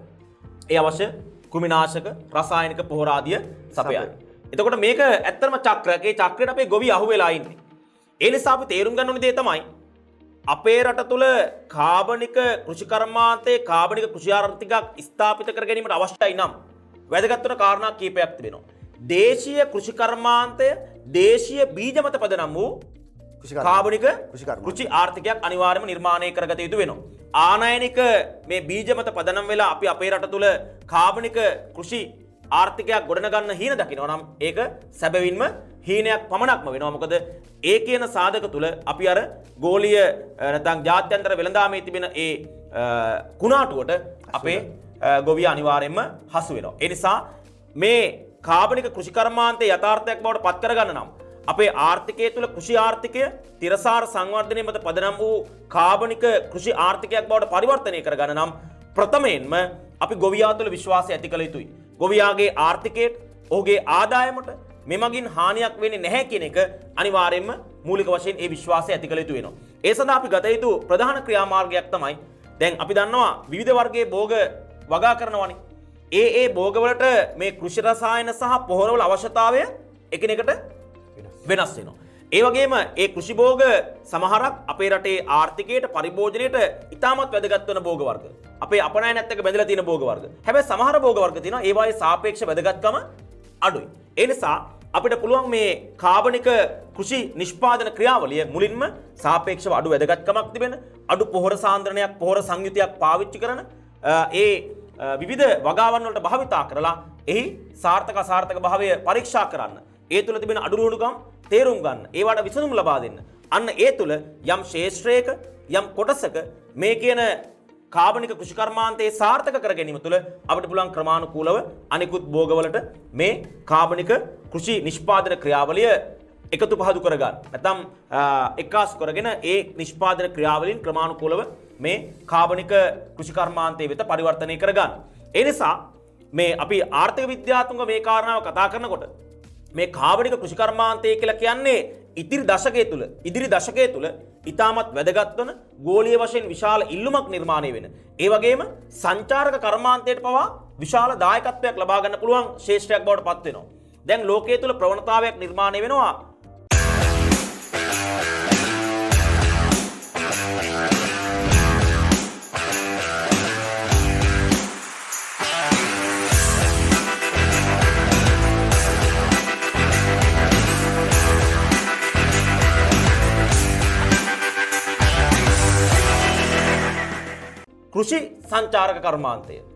ඒ අවශ්‍ය කෘමිනාශක රසායනික පොහොර ආදිය සපයන්නේ. එතකොට මේක ඇත්තටම චක්‍රයක්. ඒ චක්‍රයට අපේ ගොවි අහු වෙලා ඉන්නේ. ඒ නිසා අපි තේරුම් ගන්න ඕනේ දේ තමයි අපේ රට තුළ කාබනික කෘෂිකර්මාන්තයේ කාබනික කෘෂි ආර්ථිකයක් ස්ථාපිත කර ගැනීමට අවශ්‍යයි නම් වැදගත් වන කාරණා කීපයක් තිබෙනවා. දේශීය කෘෂිකර්මාන්තය දේශීය බීජ මත පදනම් වූ කාබනික කෘෂි ආර්ථිකයක් අනිවාර්යයෙන්ම නිර්මාණය කරගත යුතු වෙනවා. ආනයනික මේ බීජ මත පදනම් වෙලා අපි අපේ රට තුළ කාබනික කෘෂි ආර්ථිකයක් ගොඩනගන්න හීන දකිනවා නම් ඒක සැබවින්ම හීනයක් පමණක්ම වෙනවා. මොකද ඒ කියන සාධක තුල අපි අර ගෝලීය නැත්නම් ජාත්‍යන්තර වෙළඳාමේ තිබෙන ඒ කුණාටුවට අපේ ගොවිය අනිවාර්යයෙන්ම හසු වෙනවා. ඒ නිසා මේ කාබනික කෘෂිකර්මාන්තයේ යථාර්ථයක් බවට පත් කරගන්න නම් අපේ ආර්ථිකය තුළ කෘෂි ආර්ථිකය තිරසාර සංවර්ධනය මත පදනම් වූ කාබනික කෘෂි ආර්ථිකයක් බවට පරිවර්තනය කරගන්න නම් ප්‍රථමයෙන්ම අපි ගොවියා තුළ විශ්වාසය ඇති කළ යුතුයි. ගොවියාගේ ආර්ථිකයට ඔහුගේ ආදායමට මෙමගින් හානියක් වෙන්නේ නැහැ කියන එක අනිවාර්යයෙන්ම මූලික වශයෙන් ඒ විශ්වාසය ඇති කළ යුතු වෙනවා. ඒ සඳහා අපි ගත යුතු ප්‍රධාන ක්‍රියාමාර්ගයක් තමයි දැන් අපි දන්නවා විවිධ වර්ගයේ භෝග වගා කරනවානේ. ඒ භෝගවලට මේ කෘෂි රසායන සහ පොහොරවල අවශ්‍යතාවය එකිනෙකට වෙනස් වෙනවා. ඒ වගේම ඒ කෘෂි භෝග සමහරක් අපේ රටේ ආර්ථිකයට පරිභෝජනයට ඉතාමත් වැදගත් වන භෝග වර්ග. අපේ අපනයනත් එක්ක බැඳලා තියෙන භෝග වර්ග. හැබැයි සමහර භෝග වර්ග තියෙනවා ඒවායේ සාපේක්ෂ වැදගත්කම අඩුයි. ඒ නිසා අපිට පුළුවන් මේ කාබනික කෘෂි නිෂ්පාදන ක්‍රියාවලිය මුලින්ම සාපේක්ෂව අඩු වැදගත්කමක් තිබෙන අඩු පොහොර සාන්ද්‍රණයක් පොහොර සංයුතියක් පාවිච්චි කරන ඒ විවිධ වගාවන් වලට භාවිතා කරලා එහි සාර්ථක අසාර්ථක භාවය පරීක්ෂා කරන්න. ඒ තුල තිබෙන අඩුරුණුකම් තේරුම් ගන්න. ඒවට විසඳුම් ලබා දෙන්න. අන්න ඒ තුල යම් ශේෂ්ත්‍රයක යම් කොටසක මේ කියන කාබනික කෘෂිකර්මාන්තයේ සාර්ථක කර ගැනීම තුළ අපිට පුළුවන් ක්‍රමානුකූලව අනිකුත් භෝගවලට මේ කාබනික කෘෂි නිෂ්පාදන ක්‍රියාවලිය එකතු පහදු කරගන්න. නැත්නම් එකාසු කරගෙන ඒ නිෂ්පාදන ක්‍රියාවලින් ක්‍රමානුකූලව මේ කාබනික කෘෂිකර්මාන්තයේ වෙත පරිවර්තනය කරගන්න. ඒ නිසා මේ අපි ආර්ථික විද්‍යාත්මක මේ කාරණාව කතා කරනකොට මේ කාබනික කෘෂිකර්මාන්තය කියලා කියන්නේ ඉදිරි දශකයේ තුල ඉතාමත් වැදගත් වන ගෝලීය වශයෙන් විශාල ඉල්ලුමක් නිර්මාණය වෙන. ඒ වගේම සංචාරක කර්මාන්තයට පවා විශාල දායකත්වයක් ලබා ගන්න පුළුවන් ශේෂ්ත්‍රයක් බවට පත් වෙනවා. දැන් ලෝකයේ තුල ප්‍රවණතාවයක් නිර්මාණය වෙනවා.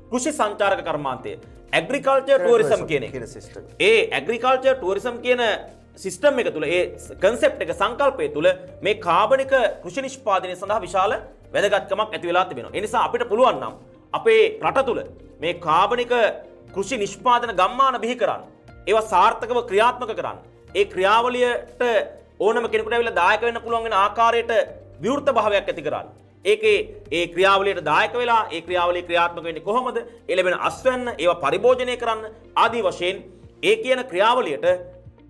කෘෂි සංචාරක කර්මාන්තය ඇග්‍රිකල්චර් ටුවරිසම් කියන එක. ඒ ඇග්‍රිකල්චර් ටුවරිසම් කියන සිස්ටම් එක තුළ ඒ කන්සෙප්ට් එක සංකල්පය තුළ මේ කාබනික කෘෂි නිෂ්පාදනය සඳහා විශාල වැදගත්කමක් ඇති වෙලා තිබෙනවා. ඒ නිසා අපිට පුළුවන් නම් අපේ රට තුළ මේ කාබනික කෘෂි නිෂ්පාදන ගම්මාන බිහි කරන්න. ඒවා සාර්ථකව ක්‍රියාත්මක කරන්න. ඒ ක්‍රියාවලියට ඕනම කෙනෙකුට ඇවිල්ලා දායක වෙන්න පුළුවන් වෙන ආකාරයට විවෘත භාවයක් ඇති කරන්න. ඒකේ ඒ ක්‍රියාවලියට දායක වෙලා ඒ ක්‍රියාවලිය ක්‍රියාත්මක වෙන්නේ කොහොමද? ඒ ලැබෙන අස්වැන්න ඒවා පරිභෝජනය කරන්න ආදී වශයෙන් ඒ කියන ක්‍රියාවලියට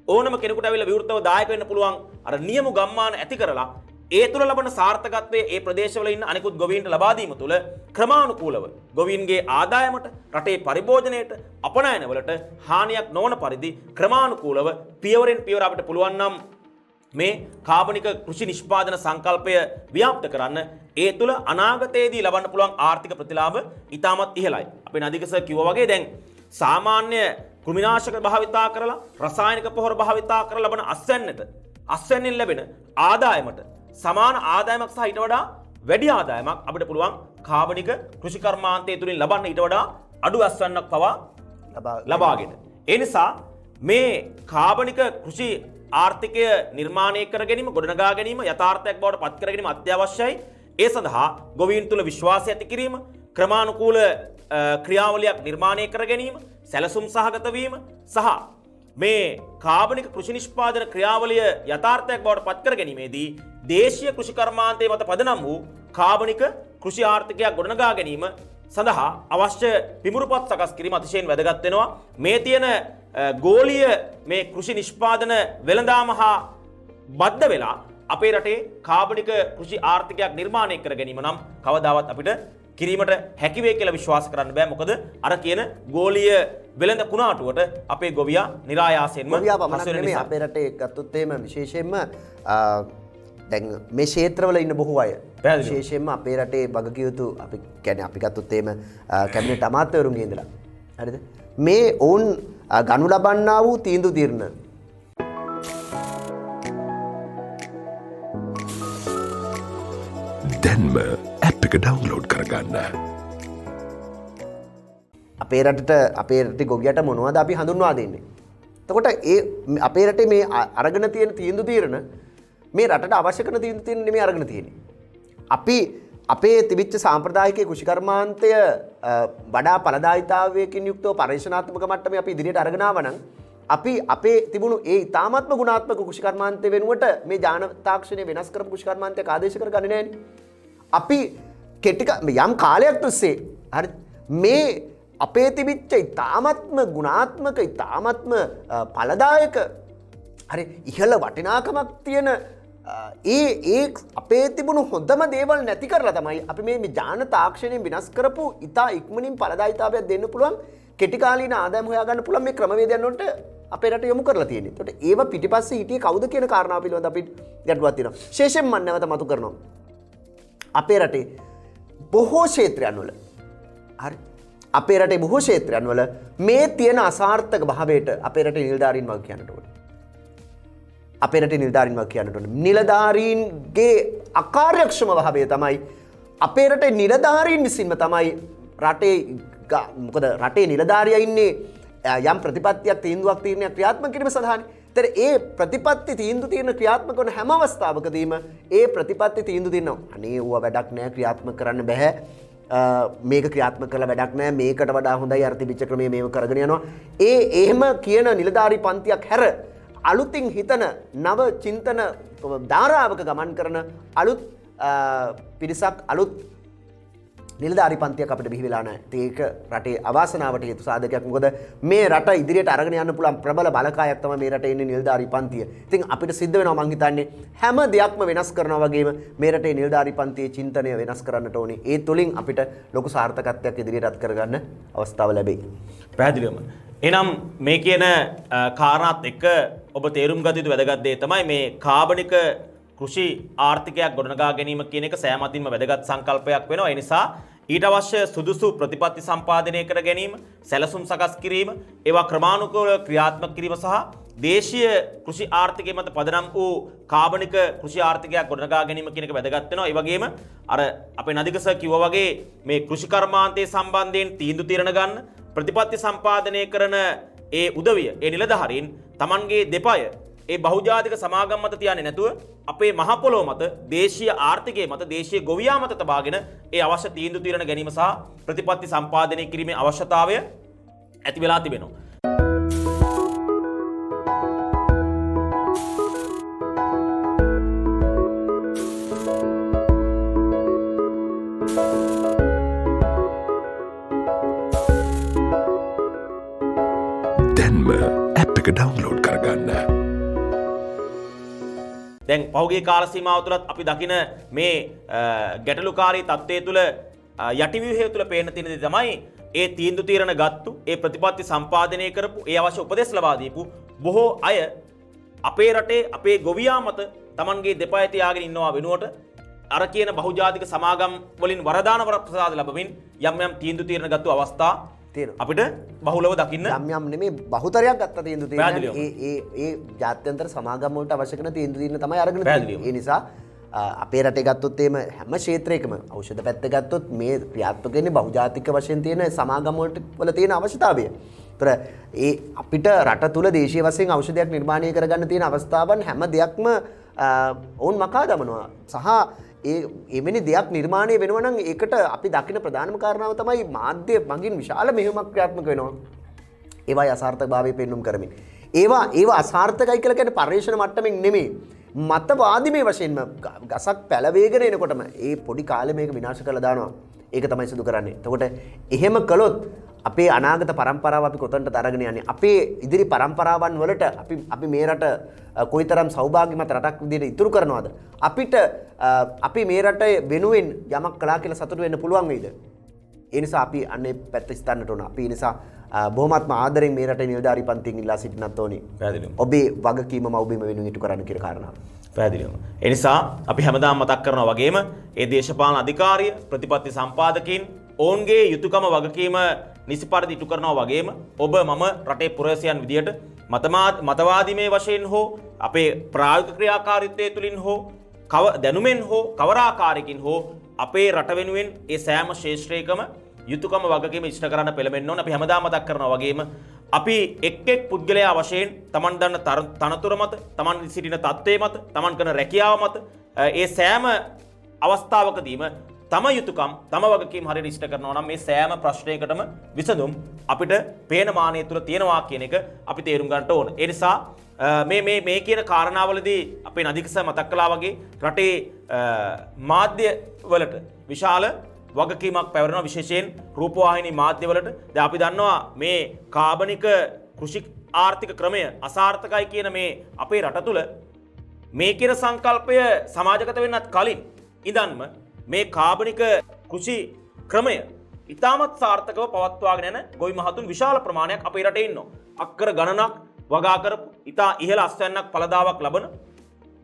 ඕනම කෙනෙකුට ඇවිල්ලා විවෘතව දායක වෙන්න පුළුවන් අර නියම ගම්මාන ඇති කරලා ඒ තුළ ලබන සාර්ථකත්වයේ ඒ ප්‍රදේශවල ඉන්න අනිකුත් ගොවීන්ට ලබා දීම තුළ ක්‍රමානුකූලව ගොවීන්ගේ ආදායමට රටේ පරිභෝජනයට අපනයනවලට හානියක් නොවන පරිදි ක්‍රමානුකූලව පියවරෙන් පියවර අපිට පුළුවන් නම් මේ කාබනික කෘෂි නිෂ්පාදන සංකල්පය ව්‍යාප්ත කරන්න ඒ තුළ අනාගතයේදී ලබන්න පුළුවන් ආර්ථික ප්‍රතිලාභ ඉතාමත් ඉහළයි. අපේ නදික සර් කිව්වා වගේ දැන් සාමාන්‍ය කෘමිනාශක භාවිතා කරලා රසායනික පොහොර භාවිතා කරලා ලබන අස්වැන්නෙන් ලැබෙන ආදායමට සමාන ආදායමක් සහ ඊට වඩා වැඩි ආදායමක් අපිට පුළුවන් කාබනික කෘෂි කර්මාන්තය තුලින් ලබන්න ඊට වඩා අඩු අස්වැන්නක් පවා ලබාගෙන. ඒ නිසා මේ කාබනික කෘෂි ආර්ථිකය නිර්මාණය කර ගැනීම ගොඩනගා ගැනීම යථාර්ථයක් බවට පත් කර ගැනීම අත්‍යවශ්‍යයි. ඒ සඳහා ගොවීන් තුල විශ්වාසය ඇති කිරීම, ක්‍රමානුකූල ක්‍රියාවලියක් නිර්මාණය කර ගැනීම, සැලසුම් සහගත වීම සහ මේ කාබනික කෘෂි නිෂ්පාදන ක්‍රියාවලිය යථාර්ථයක් බවට පත් කර ගැනීමේදී දේශීය කෘෂි කර්මාන්තයේ මත පදනම් වූ කාබනික කෘෂි ආර්ථිකයක් ගොඩනගා ගැනීම සඳහා අවශ්‍ය පිමුරුපත් සකස් කිරීම අතිශයින් වැදගත් වෙනවා. මේ තියෙන ගෝලීය මේ කෘෂි නිෂ්පාදන වෙළඳාම හා බද්ධ වෙලා අපේ රටේ කාබනික කෘෂි ආර්ථිකයක් නිර්මාණය කර ගැනීම නම් කවදාවත් අපිට කිරීමට හැකි වේ කියලා විශ්වාස කරන්න බෑ. මොකද අර කියන ගෝලීය වෙළඳ කුණාටුවට අපේ ගොවියා નિરાයාසයෙන්ම ගොවියා පමණක් නෙමෙයි අපේ රටේ ගත්තොත් එහෙම විශේෂයෙන්ම දැන් මේ ක්ෂේත්‍රවල ඉන්න බොහෝ අය විශේෂයෙන්ම අපේ රටේ වගකිය යුතු අපි කියන්නේ අපි ගත්තොත් එහෙම කැබිනට් අමාත්‍යවරුන්ගේ ඉඳලා හරිද මේ ඔවුන් ගනු ලබන්නා වූ තීන්දුව తీරන දැන්ම ඇප් එක ඩවුන්ලෝඩ් කරගන්න. අපේ රටේ ගොවියට මොනවද අපි හඳුන්වා දෙන්නේ. එතකොට ඒ අපේ රටේ මේ අරගෙන තියෙන තීන්දුව తీරන මේ රටට අවශ්‍ය කරන තීන්දුව තියෙන නෙමෙයි අරගෙන තියෙන්නේ. අපි අපේ තිබිච්ච සාම්ප්‍රදායික කෘෂිකර්මාන්තය වඩා ඵලදායීතාවයකින් යුක්තව පරිශනාත්මක මට්ටමේ අපි ඉදිරියට අරගෙන ආවා නම් අපි අපේ තිබුණු ඒ ඊ타ත්ම ගුණාත්මක කෘෂිකර්මාන්තය වෙනුවට මේ ජාන තාක්ෂණය වෙනස් කරපු කෘෂිකර්මාන්තයක් ආදේශ කරගන්නේ නැහැ. අපි යම් කාලයක් තිස්සේ හරි මේ අපේ තිබිච්ච ඊ타ත්ම ගුණාත්මක ඊ타ත්ම ඵලදායක හරි ඉහළ වටිනාකමක් තියෙන ඒ අපේ තිබුණු හොඳම දේවල් නැති කරලා තමයි අපි මේ ජාන තාක්ෂණයෙන් විනාශ කරපු ඉතා ඉක්මනින් ඵලදායීතාවයක් දෙන්න පුළුවන් කෙටි කාලීන ආදායම හොයාගන්න පුළුවන් මේ ක්‍රමවේදයන් වලට අපේ රට යොමු කරලා තියෙන්නේ. ඒකට ඒව පිටිපස්සේ හිටියේ කවුද කියන කාරණාව පිළිබඳව අපි ගැටලුවක් තියෙනවා. විශේෂයෙන් මම නැවත මතු කරනවා. අපේ රටේ බොහෝ ක්ෂේත්‍රයන් වල හරි අපේ රටේ බොහෝ ක්ෂේත්‍රයන් වල මේ තියෙන අසාර්ථක භාවයට අපේ රටේ නිලධාරීන් වගේ කියන්නට ඕනේ. අපේ රටේ නිලධාරීන් වගේ කියන්නට ඕනේ. නිලධාරීන්ගේ අකාර්යක්ෂම භාවය තමයි අපේ රටේ නිලධාරීන් විසින්ම තමයි රටේ මොකද රටේ නිලධාරියා ඉන්නේ යම් ප්‍රතිපත්තියක් තීන්දුවක් තීරණයක් ක්‍රියාත්මක කිරීම සඳහානේ. ඒතර ඒ ප්‍රතිපත්ති තීන්දුව තීරණ ක්‍රියාත්මක වන හැම අවස්ථාවකදීම ඒ ප්‍රතිපත්ති තීන්දුව දෙනවා. අනේ ඌව වැඩක් නෑ ක්‍රියාත්මක කරන්න බෑ. මේක ක්‍රියාත්මක කරලා වැඩක් නෑ. මේකට වඩා හොඳයි අර තිබිච්ච ක්‍රමයේ මේව කරගෙන යනවා. එහෙම කියන නිලධාරී පන්තියක් හැර අලුතින් හිතන නව චින්තන ධාරාවක ගමන් කරන අලුත් පිරිසක් අලුත් නිලධාරී පන්තියක් අපිට බිහි වෙලා නැහැ. ඒක රටේ අවාසනාවට හේතු සාධකයක්. මොකද මේ රට ඉදිරියට අරගෙන යන්න පුළුවන් ප්‍රබල බලකායක් තමයි මේ රටේ ඉන්නේ නිලධාරී පන්තිය. ඉතින් අපිට සිද්ධ වෙනවා මං හිතන්නේ හැම දෙයක්ම වෙනස් කරනවා වගේම මේ රටේ නිලධාරී පන්තියේ චින්තනය වෙනස් කරන්නට ඕනේ. ඒ තුලින් අපිට ලොකු සාර්ථකත්වයක් ඉදිරියටත් කරගන්න අවස්ථාව ලැබෙයි. පැහැදිලිවම. එහෙනම් මේ කියන කාරණාත් එක්ක ඔබ තේරුම් ගත යුතු වැදගත් දේ තමයි මේ කාබනික කෘෂි ආර්ථිකයක් ගොඩනගා ගැනීම කියන එක සෑම අතින්ම වැදගත් සංකල්පයක් වෙනවා. ඒ නිසා ඊට අවශ්‍ය සුදුසු ප්‍රතිපත්ති සම්පාදනය කර ගැනීම, සැලසුම් සකස් කිරීම, ඒවා ක්‍රමානුකූලව ක්‍රියාත්මක කිරීම සහ දේශීය කෘෂි ආර්ථිකය මත පදනම් වූ කාබනික කෘෂි ආර්ථිකයක් ගොඩනගා ගැනීම කියන එක වැදගත් වෙනවා. ඒ වගේම අර අපේ නදික සර් කිව්වා වගේ මේ කෘෂි කර්මාන්තයේ සම්බන්ධයෙන් තීන්දුව తీරන ගන්න ප්‍රතිපත්ති සම්පාදනය කරන ඒ උදවිය, ඒ නිලධාරීන් Tamanගේ දෙපය ඒ බහුජාතික සමාගම් මත තියන්නේ නැතුව අපේ මහ පොළොව මත දේශීය ආර්ථිකයේ මත දේශීය ගොවියා මත තබාගෙන ඒ අවශ්‍ය තීන්දුව తీරන ගැනීම සහ ප්‍රතිපත්ති සම්පාදනය කිරීමේ අවශ්‍යතාවය ඇති වෙලා තිබෙනවා. දැන්ම ඇප් එක ඩවුන්ලෝඩ් කරගන්න. දැන් පහුගිය කාල සීමාව තුළත් අපි දකින මේ ගැටලුකාරී තත්ත්වයේ තුළ යටිව්‍යුහය තුළ පේන තියෙන දේ තමයි ඒ තීන්දුව తీරන ගත්තු ඒ ප්‍රතිපත්ති සම්පාදනය කරපු ඒ අවශ්‍ය උපදෙස් ලබා දීපු බොහෝ අය අපේ රටේ අපේ ගොවියා මත Tamanගේ දෙපය තියාගෙන ඉන්නවා වෙනුවට අර කියන බහුජාතික සමාගම් වලින් වරදාන වරප්‍රසාද ලැබමින් යම් යම් තීන්දුව తీරන ගත්තු අවස්ථා තියෙනවා. අපිට බහුලව දකින්න යම් යම් නෙමේ බහුතරයක් ගත්ත තීන්දුව තියෙනවා. පැහැදිලිවම. ඒ ජාත්‍යන්තර සමාගම් වලට අවශ්‍ය කරන තීන්දුව තියෙන තමයි අරගෙන පැහැදිලිවම. තියෙන්නේ. ඒ නිසා අපේ රටේ ගත්තොත් එහෙම හැම ක්ෂේත්‍රයකම ඖෂධ පැත්ත ගත්තොත් මේ ක්‍රියාත්මක වෙන්නේ බහුජාතික වශයෙන් තියෙන සමාගම් වල තියෙන අවශ්‍යතාවය. ඒතර ඒ අපිට රට තුල දේශීය වශයෙන් ඖෂධයක් නිර්මාණය කරගන්න තියෙන අවස්ථාවන් හැම දෙයක්ම ඔවුන් මකා දමනවා. සහ එවැනි දෙයක් නිර්මාණය වෙනවා නම් ඒකට අපි දකින ප්‍රධානම කාරණාව තමයි මාධ්‍ය මගින් විශාල මෙහෙයුමක් ක්‍රියාත්මක වෙනවා. ඒවායි අසාර්ථකභාවය පෙන්눔 කරමින්. ඒවා අසාර්ථකයි කියලා කියන්නේ පරිශ්‍රණ මට්ටමින් නෙමෙයි. මතවාදිමේ වශයෙන්ම ගසක් පැලවේගෙන එනකොටම ඒ පොඩි කාලේ මේක විනාශ කරලා දානවා. ඒක තමයි සිදු කරන්නේ. එතකොට එහෙම කළොත් අපේ අනාගත પરම්පරාව අපි කොතනට අරගෙන යන්නේ? අපේ ඉදිරි પરම්පරාවන් වලට අපි මේ රට කොයිතරම් සෞභාග්‍යමත් රටක් විදිහට ඉතුරු කරනවද? අපිට අපි මේ රටේ වෙනුවෙන් යමක් කළා කියලා සතුටු වෙන්න පුළුවන් වෙයිද? ඒ නිසා අපි අන්නේ පැත්ත ස්ථානට උනා. අපි ඒ නිසා බොහොමත්ම ආදරෙන් මේ රටේ නිලධාරී පන්තියෙන් ඉල්ලා සිටින්නත් ඕනි. පැහැදිලිවම. ඔබේ වගකීම මව්බිම වෙනුවෙන් ඉටු කරන්න කියලා කාරණාව. පැහැදිලිවම. ඒ නිසා අපි හැමදාම මතක් කරනවා වගේම ඒ දේශපාලන අධිකාරිය ප්‍රතිපත්ති සම්පාදකීන් ඔවුන්ගේ යුතුයකම වගකීම නිසි පරිදි ඉටු කරනවා වගේම ඔබ මම රටේ පුරවැසියන් විදියට මතවාදීමේ වශයෙන් හෝ අපේ ප්‍රායෝගික ක්‍රියාකාරීත්වය තුළින් හෝ දැනුමෙන් හෝ කවර ආකාරයකින් හෝ අපේ රට වෙනුවෙන් ඒ සෑම ශේෂ්ත්‍රයකම යුතුයකම වගකීම ඉෂ්ට කරන්න පෙළඹෙන්න ඕන. අපි හැමදාම මතක් කරනවා වගේම අපි එක් පුද්ගලයා වශයෙන් Taman දන්න තනතුර මත, Taman සිටින තත්ත්වයේ මත, Taman කරන රැකියාව මත ඒ සෑම අවස්ථාවකදීම තම යුතුයකම් තම වගකීම් හරියට ඉෂ්ට කරනවා නම් මේ සෑම ප්‍රශ්නයකටම විසඳුම් අපිට පේන මානය තුල තියෙනවා කියන එක අපි තේරුම් ගන්නට ඕන. ඒ නිසා මේ කියන කාරණාවලදී අපේ නදිකස මතක් කළා වගේ රටේ මාධ්‍ය වලට විශාල වගකීමක් පැවරෙනවා, විශේෂයෙන් රූපවාහිනී මාධ්‍ය වලට. දැන් අපි දන්නවා මේ කාබනික කෘෂි ආර්ථික ක්‍රමය අසාර්ථකයි කියන මේ අපේ රට තුල මේ කියන සංකල්පය සමාජගත වෙන්නත් කලින් ඉඳන්ම මේ කාබනික කෘෂි ක්‍රමය ඉතාමත් සාර්ථකව පවත්වාගෙන යන ගොවි මහතුන් විශාල ප්‍රමාණයක් අපේ රටේ ඉන්නවා. අක්කර ගණනක් වගා කරපු ඉතා ඉහළ අස්වැන්නක් ඵලදාවක් ලබන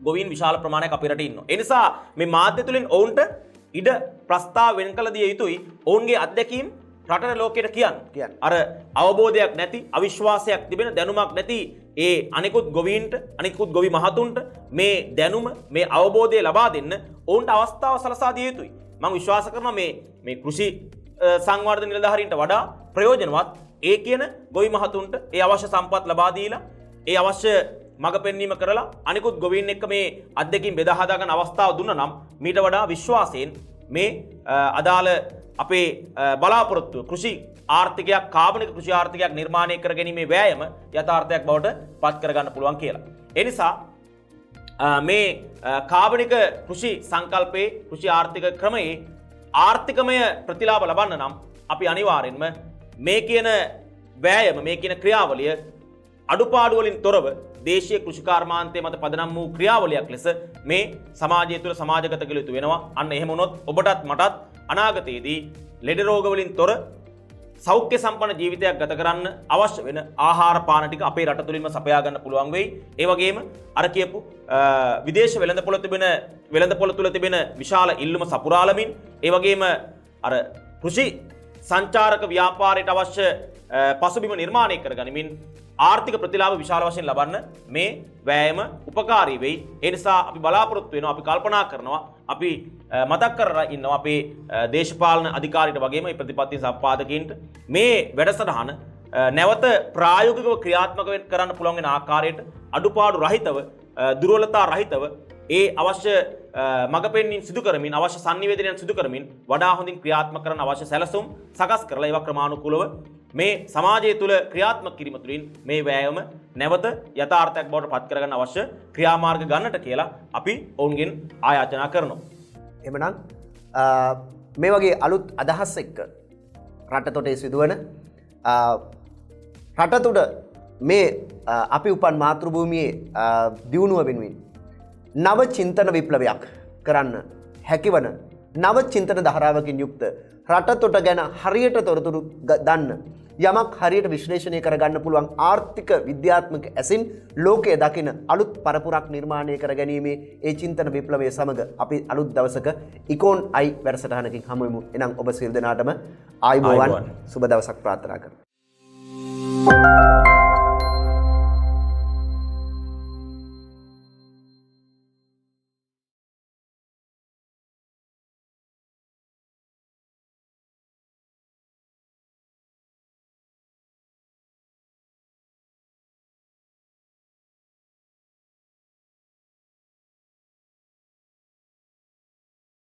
ගොවීන් විශාල ප්‍රමාණයක් අපේ රටේ ඉන්නවා. ඒ නිසා මේ මාධ්‍ය තුලින් ඔවුන්ට ඉඩ ප්‍රස්තාව වෙන් කළ දිය යුතුයි. ඔවුන්ගේ අත්දැකීම් රටට ලෝකෙට කියන්න. අර අවබෝධයක් නැති, අවිශ්වාසයක් තිබෙන, දැනුමක් නැති ඒ අනිකුත් ගොවීන්ට, අනිකුත් ගොවි මහතුන්ට මේ දැනුම, මේ අවබෝධය ලබා දෙන්න ඔවුන්ට අවස්ථාව සලසා දිය යුතුයි. මම විශ්වාස කරනවා මේ කෘෂි සංවර්ධන නිලධාරීන්ට වඩා ප්‍රයෝජනවත් ඒ කියන ගොවි මහතුන්ට ඒ අවශ්‍ය සම්පත් ලබා දීලා ඒ අවශ්‍ය මඟ පෙන්වීම කරලා අනිකුත් ගොවීන් එක්ක මේ අත්දැකීම් බෙදා හදා ගන්න අවස්ථාව දුන්නා නම් මීට වඩා විශ්වාසයෙන් මේ අදාළ අපේ බලාපොරොත්තු කෘෂි ආර්ථිකයක්, කාබනික කෘෂි ආර්ථිකයක් නිර්මාණය කර ගැනීමේ වෑයම යථාර්ථයක් බවට පත් කරගන්න පුළුවන් කියලා. ඒ නිසා මේ කාබනික කෘෂි සංකල්පයේ, කෘෂි ආර්ථික ක්‍රමයේ ආර්ථිකමය ප්‍රතිලාභ ලබන්න නම් අපි අනිවාර්යෙන්ම මේ කියන වෑයම, මේ කියන ක්‍රියාවලිය අඩුපාඩු වලින් තොරව දේශීය කෘෂි කර්මාන්තය මත පදනම් වූ ක්‍රියාවලියක් ලෙස මේ සමාජය තුළ සමාජගත කළ යුතු වෙනවා. අන්න එහෙම වුණොත් ඔබටත් මටත් අනාගතයේදී ලෙඩ රෝග වලින් තොර සෞඛ්‍ය සම්පන්න ජීවිතයක් ගත කරන්න අවශ්‍ය වෙන ආහාර පාන ටික අපේ රට තුළින්ම සපයා ගන්න පුළුවන් වෙයි. ඒ වගේම අර කියපු විදේශ වෙළඳපොළ තුළ තිබෙන විශාල ඉල්ලුම සපුරාලමින්, ඒ වගේම අර කෘෂි සංචාරක ව්‍යාපාරයට අවශ්‍ය පසුබිම නිර්මාණය කර ගනිමින් ආර්ථික ප්‍රතිලාභ විශාල වශයෙන් ලබන්න මේ වෑයම උපකාරී වෙයි. ඒ නිසා අපි බලාපොරොත්තු වෙනවා, අපි කල්පනා කරනවා, අපි මතක් කරලා ඉන්නවා අපේ දේශපාලන අධිකාරීට වගේම මේ ප්‍රතිපත්ති සම්පාදකයින්ට මේ වැඩසටහන නැවත ප්‍රායෝගිකව ක්‍රියාත්මක කරන්න පුළුවන් වෙන ආකාරයට අඩුපාඩු රහිතව, දුර්වලතා රහිතව ඒ අවශ්‍ය මඟ පෙන්වීම් සිදු කරමින්, අවශ්‍ය sannivedanayන් සිදු කරමින් වඩා හොඳින් ක්‍රියාත්මක කරන අවශ්‍ය සැලසුම් සකස් කරලා ඒවා ක්‍රමානුකූලව මේ සමාජය තුළ ක්‍රියාත්මක කිරීම තුළින් මේ වෑයම නැවත යථාර්ථයක් බවට පත් කරගන්න අවශ්‍ය ක්‍රියාමාර්ග ගන්නට කියලා අපි ඔවුන්ගෙන් ආයාචනා කරනවා. එමනම් මේ වගේ අලුත් අදහස් එක්ක රට තොටේ සිදුවන රට තුළ මේ අපි උපන් මාතෘභූමියේ දියුණුව වෙනුවෙන් නව චින්තන විප්ලවයක් කරන්න හැකිවන නව චින්තන ධාරාවකින් යුක්ත රට තොට ගැන හරියට තොරතුරු දන්න යමක් හරියට විශ්ලේෂණය කරගන්න පුළුවන් ආර්ථික විද්‍යාත්මක ඇසින් ලෝකයේ දකින අලුත් පරපුරක් නිර්මාණය කර ගැනීමේ ඒ චින්තන විප්ලවය සමග අපි අලුත් දවසක ඉකෝන් අයි වැඩසටහනකින් හමු වෙමු. එනම් ඔබ සියලු දෙනාටම ආයුබෝවන් සුබ දවසක් ප්‍රාර්ථනා කරමි.